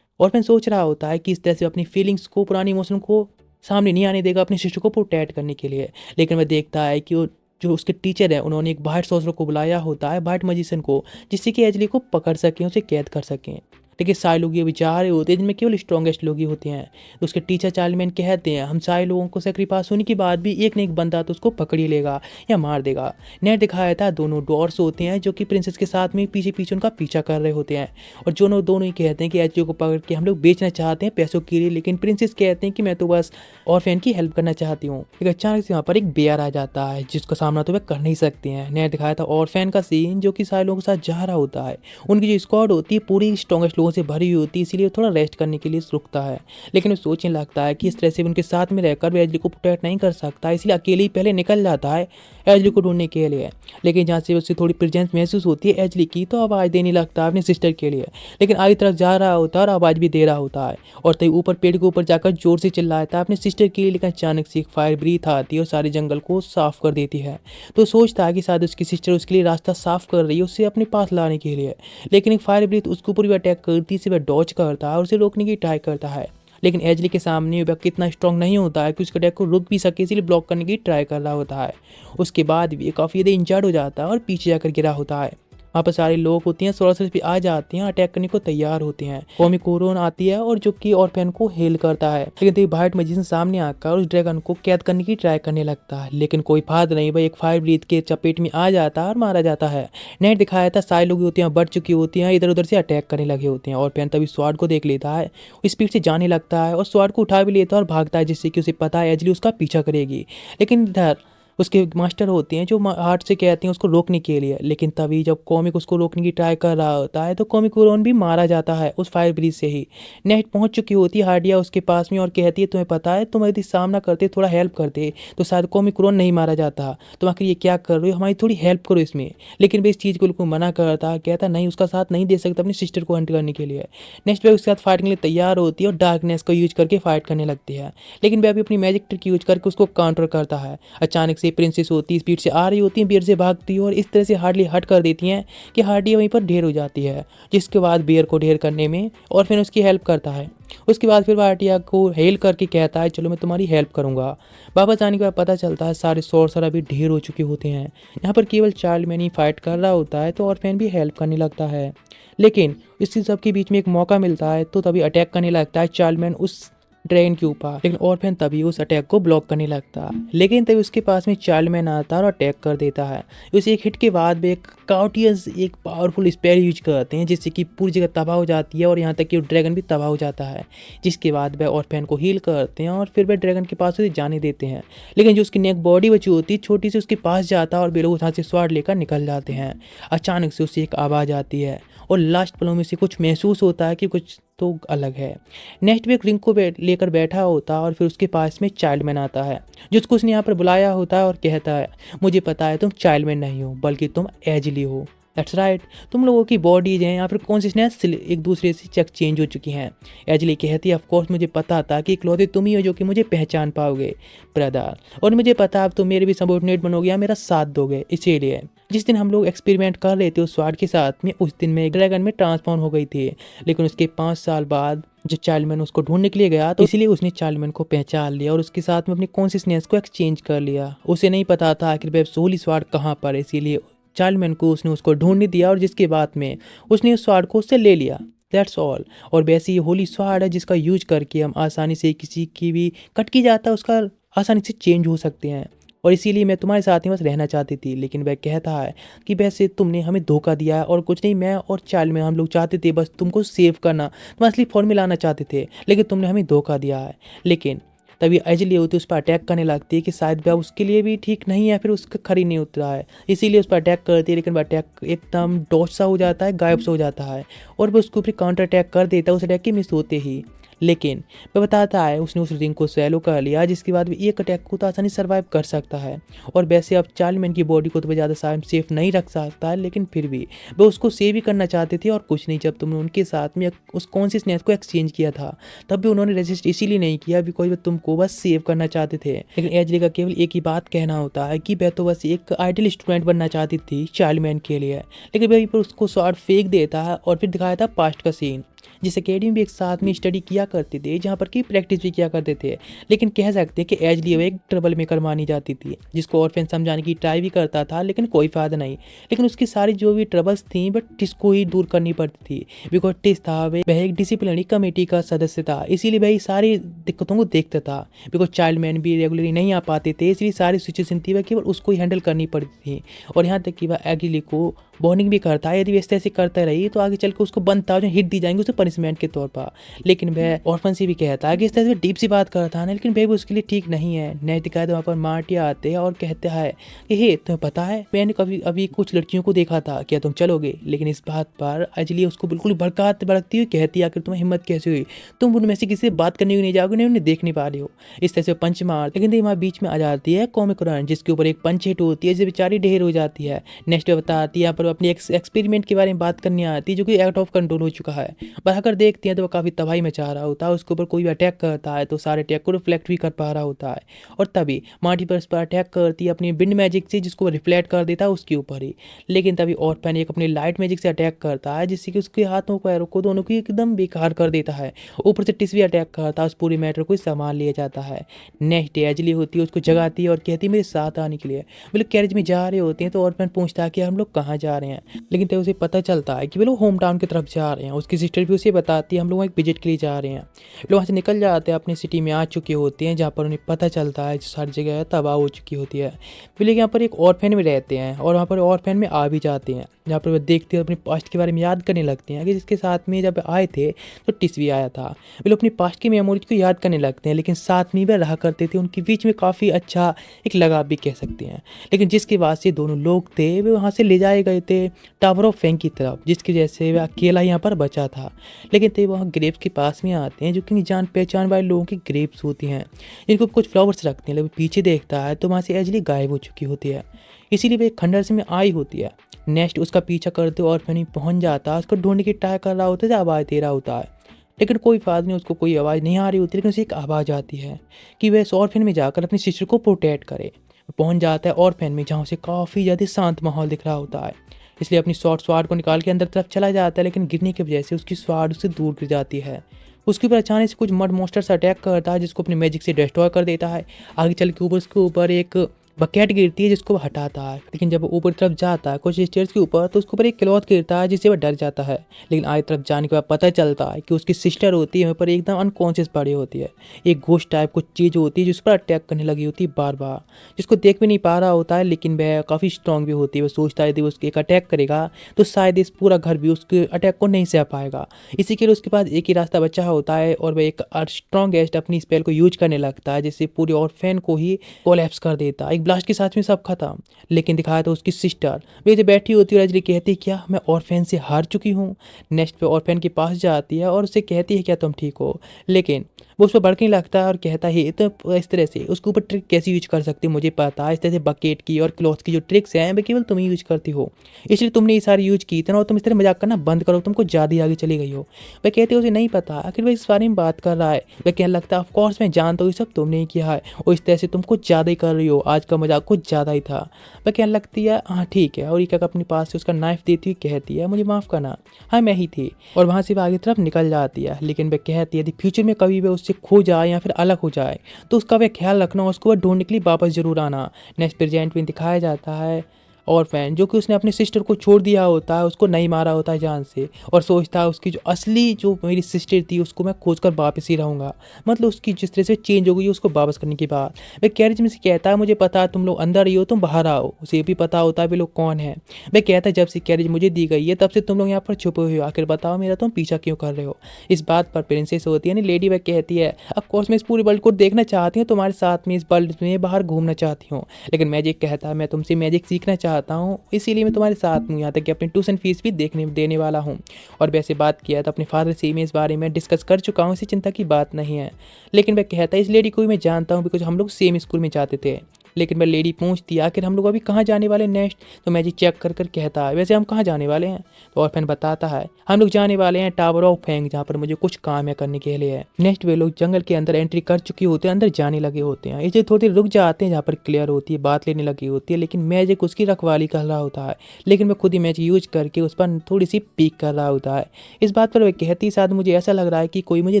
और फिर सोच रहा होता है कि इस तरह से अपनी फीलिंग्स को, पुरानी इमोशन को सामने नहीं आने देगा अपनी सिस्टर को प्रोटेक्ट करने के लिए। लेकिन वह देखता है कि वो जो उसके टीचर है उन्होंने एक वाइट सॉर्सर को बुलाया होता है, वाइट मैजिशियन को, जिससे कि एजली को पकड़ सकें, उसे कैद कर सकें। लेकिन सारे लोग ये विचार रहे होते हैं जिनमें केवल स्ट्रॉन्गेस्ट लोग ही होते हैं। तो उसके टीचर चार्लमैन कहते हैं हम सारे लोगों को सेक्रीफाइस होने के बाद भी एक न एक बंदा तो उसको पकड़ ही लेगा या मार देगा। नेट दिखाया था दोनों डॉर्स होते हैं जो कि प्रिंसेस के साथ में पीछे पीछे उनका पीछा कर रहे होते हैं, और दोनों ही कहते हैं कि एचओ को पकड़ के हम लोग बेचना चाहते हैं पैसों के लिए। लेकिन प्रिंसेस कहते हैं कि मैं तो बस ऑर्फेन की हेल्प करना चाहती हूँ। लेकिन अचानक से वहाँ पर एक बेयर आ जाता है जिसका सामना तो वे कर नहीं सकते हैं। नेट दिखाया था ऑर्फेन का सीन जो कि सारे लोगों के साथ जा रहा होता है। उनकी जो स्क्वाड होती है पूरी स्ट्रॉन्गेस्ट लोगों से भरी हुई होती है, इसीलिए थोड़ा रेस्ट करने के लिए रुकता है। लेकिन वो सोचने लगता है कि इस तरह से उनके साथ में रहकर वो एजली को प्रोटेक्ट नहीं कर सकता, इसलिए अकेले ही पहले निकल जाता है एजली को ढूंढने के लिए। लेकिन जहाँ से उससे थोड़ी प्रेजेंस महसूस होती है एजली की, तो आवाज़ देने लगता है अपनी सिस्टर के लिए। लेकिन आगे तरफ जा रहा होता है और आवाज़ भी दे रहा होता है, और तभी ऊपर पेड़ के ऊपर जाकर जोर से चिल्लाता है अपनी सिस्टर के लिए। लेकिन अचानक से एक फायर ब्रीथ आती है और सारे जंगल को साफ कर देती है। तो सोचता है कि शायद उसकी सिस्टर उसके लिए रास्ता साफ कर रही है उसे अपने पास लाने के लिए। लेकिन एक फायर ब्रीथ उसके ऊपर भी अटैक करती है, वह डॉज करता है और उसे रोकने की ट्राई करता है। लेकिन एजली के सामने वह कितना स्ट्रॉन्ग नहीं होता है कि उसके अटैक को रुक भी सके, इसलिए ब्लॉक करने की ट्राई कर रहा होता है। उसके बाद भी काफ़ी ज़्यादा इंजर्ड हो जाता है और पीछे जाकर गिरा होता है। वहाँ पर सारे लोग होते हैं, सोल्जर्स भी आ जाते हैं, अटैक करने को तैयार होते हैं। कॉमिक कोरोन आती है और जो कि ऑर्फेन को हेल करता है। लेकिन तभी वाइट मैजिशियन सामने आकर उस ड्रैगन को कैद करने की ट्राई करने लगता है, लेकिन कोई फायदा नहीं, वह एक फायर ब्रीथ के चपेट में आ जाता है और मारा जाता है। नेट दिखाया था सारे लोग होते हैं बढ़ चुकी होती हैं, इधर उधर से अटैक करने लगे होते हैं। ऑर्फेन तभी स्वॉर्ड को देख लेता है, स्पीड से जाने लगता है और स्वॉर्ड को उठा भी लेता है और भागता है, जिससे कि उसे पता है एजली उसका पीछा करेगी। लेकिन इधर उसके मास्टर होते हैं जो हार्ट से कहते हैं उसको रोकने के लिए। लेकिन तभी जब कॉमिक उसको रोकने की ट्राई कर रहा होता है तो कॉमिक कुरोन भी मारा जाता है उस फायर ब्रिज से ही। नेट पहुंच चुकी होती है हार्डिया उसके पास में और कहती है तुम्हें पता है तुम यदि सामना करते, थोड़ा हेल्प करते तो शायद कॉमिक कुरोन नहीं मारा जाता। तुम आखिर ये क्या कर रहे हो, हमारी थोड़ी हेल्प करो इसमें। लेकिन वे इस चीज़ को बिल्कुल मना करता, कहता नहीं उसका साथ नहीं दे सकता अपनी सिस्टर को हंट करने के लिए। नेक्स्ट वे उसके साथ फाइट के लिए तैयार होती है और डार्कनेस को यूज करके फाइट करने लगती है। लेकिन वे अभी अपनी मैजिक ट्रिक यूज करके उसको काउंटर करता है। अचानक से प्रिंसेस होती है स्पीड से आ रही होती हैं, बियर से भागती है और इस तरह से हार्डली हट कर देती हैं कि हार्डी वहीं पर ढेर हो जाती है, जिसके बाद बियर को ढेर करने में और फिर उसकी हेल्प करता है। उसके बाद फिर हार्डिया को हेल करके कहता है चलो मैं तुम्हारी हेल्प करूंगा। वापस आने के बाद पता चलता है सारे सोर्सर अभी ढेर हो चुके होते हैं। यहाँ पर केवल चार्लमैन ही फाइट कर रहा होता है, तो ऑर्फेन भी हेल्प करने लगता है। लेकिन इसी सब के बीच में एक मौका मिलता है, तो तभी अटैक करने लगता है चार्लमैन उस ड्रैगन के ऊपर। लेकिन ऑर्फेन तभी उस अटैक को ब्लॉक करने लगता है। लेकिन तभी उसके पास में चार्लमैन आता है और अटैक कर देता है। उस एक हिट के बाद वे काउटियंस एक पावरफुल स्पेल यूज करते हैं, जिससे कि पूरी जगह तबाह हो जाती है और यहाँ तक कि ड्रैगन भी तबाह हो जाता है। जिसके बाद वे ऑर्फेन को हील करते हैं और फिर वे ड्रैगन के पास उसे जाने देते हैं। लेकिन जो उसकी नेक बॉडी बची होती है छोटी सी, उसके पास जाता है और वे लोग वहाँ से स्वाड लेकर निकल जाते हैं। अचानक से उससे एक आवाज़ आती है और लास्ट पलों में से कुछ महसूस होता है कि कुछ तो अलग है। नेक्स्ट वीक रिंग को लेकर बैठा होता है और फिर उसके पास में चाइल्डमैन आता है, जिसको उसने यहाँ पर बुलाया होता है और कहता है मुझे पता है तुम चाइल्डमैन नहीं हो बल्कि तुम एजली हो। दैट्स राइट, तुम लोगों की बॉडीज हैं या फिर कॉन्शियसनेस एक दूसरे से चेंज हो चुकी हैं। एजली कहती है ऑफ कोर्स मुझे पता था कि इकलौते तुम ही हो जो कि मुझे पहचान पाओगे ब्रदर, और मुझे पता अब तुम मेरे भी सबॉर्डिनेट बनोगे या मेरा साथ दोगे। इसीलिए जिस दिन हम लोग एक्सपेरिमेंट कर रहे थे उस स्वाड के साथ में, उस दिन मैं एक ड्रैगन में ट्रांसफॉर्म हो गई थी। लेकिन उसके 5 साल बाद जो चाइल्डमैन उसको ढूंढने के लिए गया तो इसीलिए उसने चाइल्डमैन को पहचान लिया और उसके साथ में अपनी कॉन्शियसनेस को एक्सचेंज कर लिया। उसे नहीं पता था आखिर वह सोली स्वाड कहाँ पर है, इसीलिए चाइल्डमैन को उसने उसको ढूंढने दिया और जिसके बाद में उसने उस स्वाड को उससे ले लिया। That's all. और वैसे ये होली स्वाड है जिसका यूज करके हम आसानी से किसी की भी कट की जाता है उसका आसानी से चेंज हो सकते हैं। और इसीलिए मैं तुम्हारे साथ ही बस रहना चाहती थी। लेकिन वह कहता है कि वैसे तुमने हमें धोखा दिया है और कुछ नहीं, मैं और चाइल्डमैन हम लोग चाहते थे बस तुमको सेव करना, तुम असली फॉर्म में लाना चाहते थे, लेकिन तुमने हमें धोखा दिया है। लेकिन तभी एजली होती है उस पर अटैक करने लगती है कि शायद वह उसके लिए भी ठीक नहीं है, फिर उसका खरी नहीं उतरा है, इसीलिए उस पर अटैक करती है। लेकिन वह अटैक एकदम डॉच सा हो जाता है, गायब सा हो जाता है और वह उसके ऊपर काउंटर अटैक कर देता है उस अटैक के मिस होते ही। लेकिन वह बताता है उसने उस रिंग को स्वैलो कर लिया, जिसके बाद भी एक अटैक को तो आसानी सर्वाइव कर सकता है। और वैसे अब चार्लीमैन की बॉडी को तो वह ज़्यादा सेफ नहीं रख सकता है, लेकिन फिर भी वह उसको सेव ही करना चाहते थे और कुछ नहीं। जब तुमने उनके साथ में उस कॉन्शियसनेस को एक्सचेंज किया था तब भी उन्होंने रेजिस्ट इसीलिए नहीं किया बिकॉज वह तुमको बस सेव करना चाहते थे। लेकिन एजली का केवल एक ही बात कहना होता है कि वह तो बस एक आइडियल स्टूडेंट बनना चाहती थी चार्लीमैन के लिए। लेकिन वहीं पर उसको शॉर्ट फेंक देता है और फिर दिखाया था पास्ट का सीन, जिस अकेडमी भी एक साथ में स्टडी किया करते थे, जहाँ पर की प्रैक्टिस भी किया करते थे। लेकिन कह सकते हैं कि एजली एक ट्रबल मेकर मानी जाती थी, जिसको ऑर्फेन समझाने की ट्राई भी करता था लेकिन कोई फायदा नहीं। लेकिन उसकी सारी जो भी ट्रबल्स थी बट टिस को ही दूर करनी पड़ती थी बिकॉज टिस था वह एक डिसिप्लिनरी कमेटी का सदस्य था, इसीलिए वही सारी दिक्कतों को देखता था। बिकॉज चाइल्डमैन भी रेगुलरली नहीं आ पाते थे, इसलिए सारी सिचुएशन थी वह केवल उसको ही हैंडल करनी पड़ती थी। और यहाँ तक कि वह एजली को वार्निंग भी करता है, यदि वैसे ऐसे करता रही तो आगे चल के उसको बनता जो हिट दी जाएंगे उसे पनिशमेंट के तौर पर। लेकिन वह ऑर्फन से भी कहता है कि इस तरह से डीप सी बात करता है ना, लेकिन बेबी उसके लिए ठीक नहीं है। नेक्स्ट दिखाया तो वहाँ पर मार्टिया आते हैं और कहता है कि हे तुम्हें पता है मैंने कभी अभी कुछ लड़कियों को देखा था, क्या तुम चलोगे? लेकिन इस बात पर एजली उसको बिल्कुल भड़कती हुई कहती है आखिर तुम्हें हिम्मत कैसे हुई, तुम उनमें से किसी से बात करने को नहीं जाओगे, नहीं उन्हें देख नहीं पा रहे हो। इस तरह से पंच मार, लेकिन वहाँ बीच में आ जाती है कॉमिक रन जिसके ऊपर एक पंच हिट होती है जिससे बेचारी ढेर हो जाती है। नेक्स्ट बताती है यहाँ पर अपनी एक्सपेरिमेंट के बारे में बात करनी आती है जो कि आउट ऑफ कंट्रोल हो चुका है। बढ़ाकर देखती हैं तो वह काफ़ी तबाही मचा रहा होता है, उसके ऊपर कोई भी अटैक करता है तो सारे अटैक को रिफ्लेक्ट भी कर पा रहा होता है। और तभी मार्टी पर इस पर अटैक करती है अपनी विंड मैजिक से, जिसको रिफ्लेक्ट कर देता है उसके ऊपर ही। लेकिन तभी ऑर्फन एक अपनी लाइट मैजिक से अटैक करता है जिससे कि उसके हाथों पैरों को दोनों को एकदम बेकार कर देता है। ऊपर से टिस भी अटैक करता है, उस पूरी मैटर को संभाल लिया जाता है। नेक्स्ट डे एजली होती है उसको जगाती है और कहती है मेरे साथ आने के लिए। वो लोग कैरेज में जा रहे होते हैं तो ऑर्फन पूछता है कि हम लोग कहाँ जा रहे हैं, लेकिन तब उसे पता चलता है कि वो लोग होम टाउन की तरफ जा रहे हैं। उसकी सिस्टर भी उसे बताती है हम लोग एक विजिट के लिए जा रहे हैं। लोग वहाँ से निकल जाते हैं, अपनी सिटी में आ चुके होते हैं जहाँ पर उन्हें पता चलता है सारी जगह तबाह हो चुकी होती है। फिर लेकिन यहाँ पर एक ऑर्फेन में रहते हैं और वहाँ पर ऑर्फेन में आ भी जाते हैं, जहाँ पर वे देखते हैं अपने पास्ट के बारे में याद करने लगते हैं कि जिसके साथ में जब आए थे तो टिस भी आया था। वे लोग अपनी पास्ट की मेमोरीज को याद करने लगते हैं, लेकिन साथ में वे रहा करते थे, उनके बीच में काफ़ी अच्छा एक लगाव भी कह सकते हैं। लेकिन जिसके बाद से दोनों लोग थे वे वहाँ से ले जाए गए थे टावर ऑफ फेंग की तरफ, जिसकी वजह से वह अकेला यहाँ पर बचा था। लेकिन तब वहाँ ग्रेप्स के पास में आते हैं जो कि जान पहचान वाले लोगों की ग्रेप्स होती हैं, जिनको कुछ फ्लावर्स रखते हैं। लेकिन पीछे देखता है तो वहाँ से एजली गायब हो चुकी होती है, इसीलिए वे खंडर से में आई होती है। नेक्स्ट उसका पीछा करते हुए ऑर्फन पहुँच जाता है, उसको ढूंढने की ट्राई कर रहा होता है, आवाज़ दे रहा होता है लेकिन कोई फायदा नहीं, उसको कोई आवाज़ नहीं आ रही होती। लेकिन उसे एक आवाज़ आती है कि वह इस ऑर्फन में जाकर अपनी सिस्टर को प्रोटेक्ट करे। पहुँच जाता है ऑर्फन में जहाँ उसे काफ़ी ज़्यादा शांत माहौल दिख रहा होता है, इसलिए अपनी स्वाड को निकाल के अंदर तरफ चला जाता है। लेकिन गिरने की वजह से उसकी स्वाड उससे दूर गिर जाती है। उसके ऊपर अचानक से कुछ मड मॉन्स्टर से अटैक करता है जिसको अपनी मैजिक से डिस्ट्रॉय कर देता है। आगे चल के ऊपर उसके ऊपर एक बकेट गिरती है जिसको वो हटाता है, लेकिन जब वो ऊपर तरफ जाता है कुछ स्टेयर्स के ऊपर तो उसके ऊपर एक क्लॉथ गिरता है जिससे वह डर जाता है। लेकिन आगे तरफ जाने के बाद पता चलता है कि उसकी सिस्टर होती है वहाँ पर एकदम अनकॉन्शियस पड़ी होती है। एक घोस्ट टाइप कुछ चीज़ होती है जिस पर अटैक करने लगी होती है बार बार, जिसको देख भी नहीं पा रहा होता है। लेकिन वह काफ़ी स्ट्रॉन्ग भी होती है, वह सोचता है यदि उसके एक अटैक करेगा तो शायद इस पूरा घर भी उसके अटैक को नहीं सह पाएगा। इसी के लिए उसके पास एक ही रास्ता बचा होता है और वह एक स्ट्रॉन्गेस्ट अपनी स्पेल को यूज करने लगता है जिससे पूरे ऑर्फेन को ही कोलैप्स कर देता है। एक ब्लास्ट के साथ में सब खत्म। लेकिन दिखाया तो उसकी सिस्टर वे जो बैठी होती है और एजली कहती है क्या मैं ऑर्फेन से हार चुकी हूँ। नेक्स्ट पे ऑर्फेन के पास जाती है और उससे कहती है क्या तुम ठीक हो, लेकिन वो उस पर भड़कने लगता है और कहता है तो इस तरह से उसके ऊपर ट्रिक कैसे यूज कर सकती मुझे पता है, इस तरह से बकेट की और क्लॉथ की जो ट्रिक्स हैं वे केवल तुम ही यूज करती हो, इसलिए तुमने ये सारी यूज की थी ना, और तुम इस तरह मजाक करना बंद करो, तुमको ज़्यादा ही आगे चली गई हो। वह कहते उसे नहीं पता आखिर वह इस बारे में बात कर रहा है। वह कहने लगता है ऑफकोर्स मैं जानता हूँ ये सब तुमने ही किया है और इस तरह से तुम कुछ ज़्यादा ही कर रही हो, आज का मजाक कुछ ज़्यादा ही था। वह कहने लगती है हाँ ठीक है, और एक अपने पास से उसका नाइफ देती हुई कहती है मुझे माफ़ करना, हाँ मैं ही थी, और वहाँ से वह आगे तरफ निकल जाती है। लेकिन वह कहती है यदि फ्यूचर में कभी वह उससे खो जाए या फिर अलग हो जाए तो उसका वह ख्याल रखना, उसको वह ढूंढने के लिए वापस जरूर आना। नेक्स्ट प्रेजेंट में दिखाया जाता है और फैन जो कि उसने अपने सिस्टर को छोड़ दिया होता है, उसको नहीं मारा होता है जान से, और सोचता है उसकी जो असली जो मेरी सिस्टर थी उसको मैं खोज कर वापस ही रहूँगा। मतलब उसकी जिस तरह से चेंज हो गई उसको वापस करने के बाद वह कैरेज में से कहता है मुझे पता है तुम लोग अंदर ही हो, तुम बाहर आओ। उसे भी पता होता है वे लोग कौन है। वह कहता है जब से कैरेज मुझे दी गई है तब से तुम लोग यहाँ पर छुपे हुए हो, आखिर बताओ मेरा तुम पीछा क्यों कर रहे हो। इस बात पर प्रिंसेस होती है यानी लेडी, वह कहती है ऑफ कोर्स मैं इस पूरे वर्ल्ड को देखना चाहती हूँ, तुम्हारे साथ में इस वर्ल्ड में बाहर घूमना चाहती हूँ, लेकिन मैजिक कहता है मैं तुमसे मैजिक सीखना चाहता हूँ, इसीलिए मैं तुम्हारे साथ हूँ, यहाँ तक कि अपनी ट्यूशन फीस भी देने वाला हूँ। और वैसे बात किया तो अपने फादर से मैं इस बारे में डिस्कस कर चुका हूँ, इसी चिंता की बात नहीं है। लेकिन वह कहता है इस लेडी को भी मैं जानता हूँ बिकॉज हम लोग सेम स्कूल में जाते थे। लेकिन वह लेडी पूछती है आखिर हम लोग अभी कहाँ जाने वाले नेक्स्ट। तो मैजिक चेक कर कहता है वैसे हम कहाँ जाने वाले हैं। तो ऑर्फन बताता है हम लोग जाने वाले हैं टावर ऑफ फैंग, जहाँ पर मुझे कुछ काम है करने के लिए। नेक्स्ट वे लोग जंगल के अंदर एंट्री कर चुके होते हैं, अंदर जाने लगे होते हैं। इसे थोड़ी देर रुक जाते हैं जहाँ पर क्लियर होती है, बात लेने लगी होती है, लेकिन मैजिक उसकी रखवाली कर रहा होता है। लेकिन वह खुद ही मैजिक यूज करके उस पर थोड़ी सी पीक कर रहा होता है। इस बात पर वह कहती शायद मुझे ऐसा लग रहा है कि कोई मुझे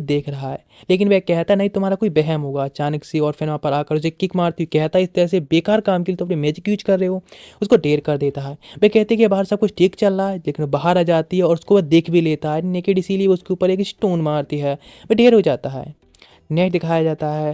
देख रहा है, लेकिन वह कहता नहीं तुम्हारा कोई बहम होगा। अचानक से ऑर्फन वहाँ पर आकर उसे किक मारती हुई कहता इस तरह से बेकार काम के लिए तो अपने मैजिक यूज कर रहे हो, उसको ढेर कर देता है। वह कहते कि बाहर सब कुछ ठीक चल रहा है, लेकिन बाहर आ जाती है और उसको वह देख भी लेता है नेकेड, इसीलिए उसके ऊपर एक स्टोन मारती है, वह ढेर हो जाता है। नेक्स्ट दिखाया जाता है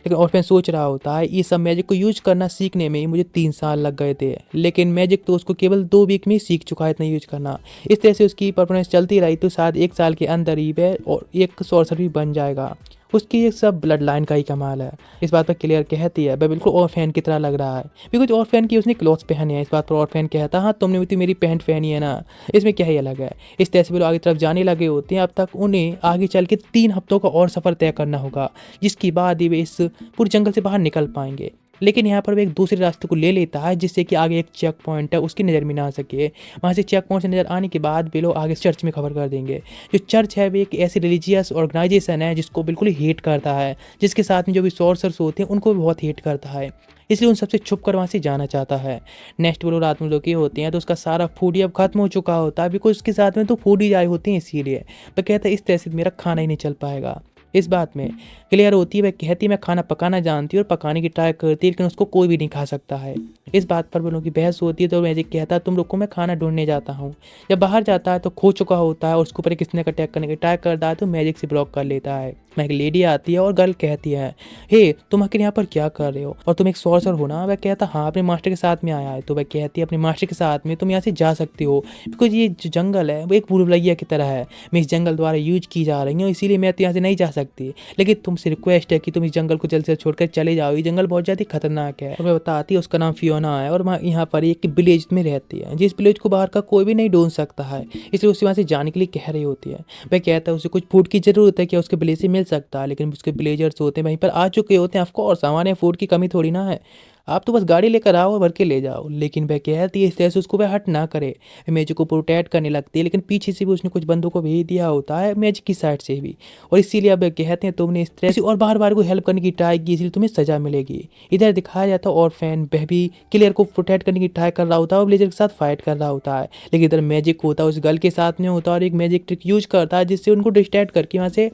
लेकिन ऑर्फन सोच रहा होता है ये सब मैजिक को यूज करना सीखने में ही मुझे 3 साल लग गए थे, लेकिन मैजिक तो उसको केवल 2 वीक में ही सीख चुका है इतना यूज करना। इस तरह से उसकी परफॉर्मेंस चलती रही तो शायद 1 साल के अंदर ही वह और एक सॉर्सर भी बन जाएगा। उसकी ये सब ब्लड लाइन का ही कमाल है। इस बात पर क्लियर कहती है वह बिल्कुल और फैन की तरह लग रहा है बिकॉज और फैन की उसने क्लॉथ्स पहने हैं। इस बात पर और फैन कहता हाँ तुमने भी तो मेरी पैंट पहनी है ना, इसमें क्या ही अलग है। इस तरह से वो आगे तरफ जाने लगे होते हैं। अब तक उन्हें आगे चल के 3 हफ्तों का और सफ़र तय करना होगा, जिसके बाद ही वे इस पूरे जंगल से बाहर निकल पाएंगे। लेकिन यहाँ पर वो एक दूसरे रास्ते को ले लेता है जिससे कि आगे एक चेक पॉइंट है उसकी नज़र में ना आ सके। वहाँ से चेक पॉइंट से नज़र आने के बाद वे लोग आगे चर्च में खबर कर देंगे। जो चर्च है वो एक ऐसी रिलीजियस ऑर्गेनाइजेशन है जिसको बिल्कुल ही हेट करता है, जिसके साथ में जो भी सॉर्सर्स होते हैं उनको भी बहुत हेट करता है, इसलिए उन सबसे छुप कर वहाँ से जाना चाहता है। नेक्स्ट वो लोग रात में लोग होते हैं तो उसका सारा फूड ही अब खत्म हो चुका होता है बिकॉज उसके साथ में तो फूड ही आए होते हैं, इसीलिए वह कहता है इस तरह से मेरा खाना ही नहीं चल पाएगा। इस बात में क्लियर होती है, वह कहती है मैं खाना पकाना जानती हूँ और पकाने की ट्राई करती है, लेकिन उसको कोई भी नहीं खा सकता है। इस बात पर वो लोगों की बहस होती है तो मैजिक कहता है तुम लोग को मैं खाना ढूंढने जाता हूँ। जब बाहर जाता है तो खो चुका होता है और उसके ऊपर किसने का अटैक करने की ट्राई करता है तो मैजिक से ब्लॉक कर लेता है। एक लेडी आती है और गर्ल कहती है हे तुम आखिर यहाँ पर क्या कर रहे हो और तुम एक सॉर्सर हो ना। वह कहता हाँ अपने मास्टर के साथ में आया है। तो वह कहती है अपने मास्टर के साथ में तुम यहाँ से जा सकती हो बिकॉज ये जो जंगल है वो एक भूल भुलैया की तरह है, मैं इस जंगल द्वारा यूज की जा रही हूँ, इसीलिए मैं तो यहाँ से नहीं जा सकती, लेकिन तुमसे रिक्वेस्ट है कि तुम इस जंगल को जल्द से छोड़कर चले जाओ, ये जंगल बहुत ज़्यादा खतरनाक है। और वह बताती है उसका नाम फियोना है और यहाँ पर एक विलेज में रहती है जिस विलेज को बाहर का कोई भी नहीं ढूंढ सकता है, इसलिए उसे वहाँ से जाने के लिए कह रही होती है। वह कहता है उसे कुछ फूड की ज़रूरत है, क्या उसके विलेज से मिल सकता है, लेकिन उसके विलेजर्स होते हैं वहीं पर आ चुके होते हैं। ऑफकोर्स सामान्य फूड की कमी थोड़ी ना है, आप तो बस गाड़ी लेकर आओ और भर के ले जाओ। लेकिन वह कहती है इस तरह से उसको वह हट ना करे, मैजिक को प्रोटेक्ट करने लगती है, लेकिन पीछे से भी उसने कुछ बंदों को भेज दिया होता है मैजिक की साइड से भी, और इसीलिए अब कहते हैं तुमने इस तरह से और बार बार को हेल्प करने की ट्राई की इसलिए तुम्हें सजा मिलेगी। इधर दिखाया जाता है और फैन वह भी क्लियर को प्रोटेक्ट करने की ट्राई कर रहा होता है और ब्लेजर के साथ फाइट कर रहा होता है, लेकिन इधर मैजिक होता है उस गर्ल के साथ में होता है और एक मैजिक ट्रिक यूज करता है जिससे उनको डिस्ट्रैक्ट करके वहाँ से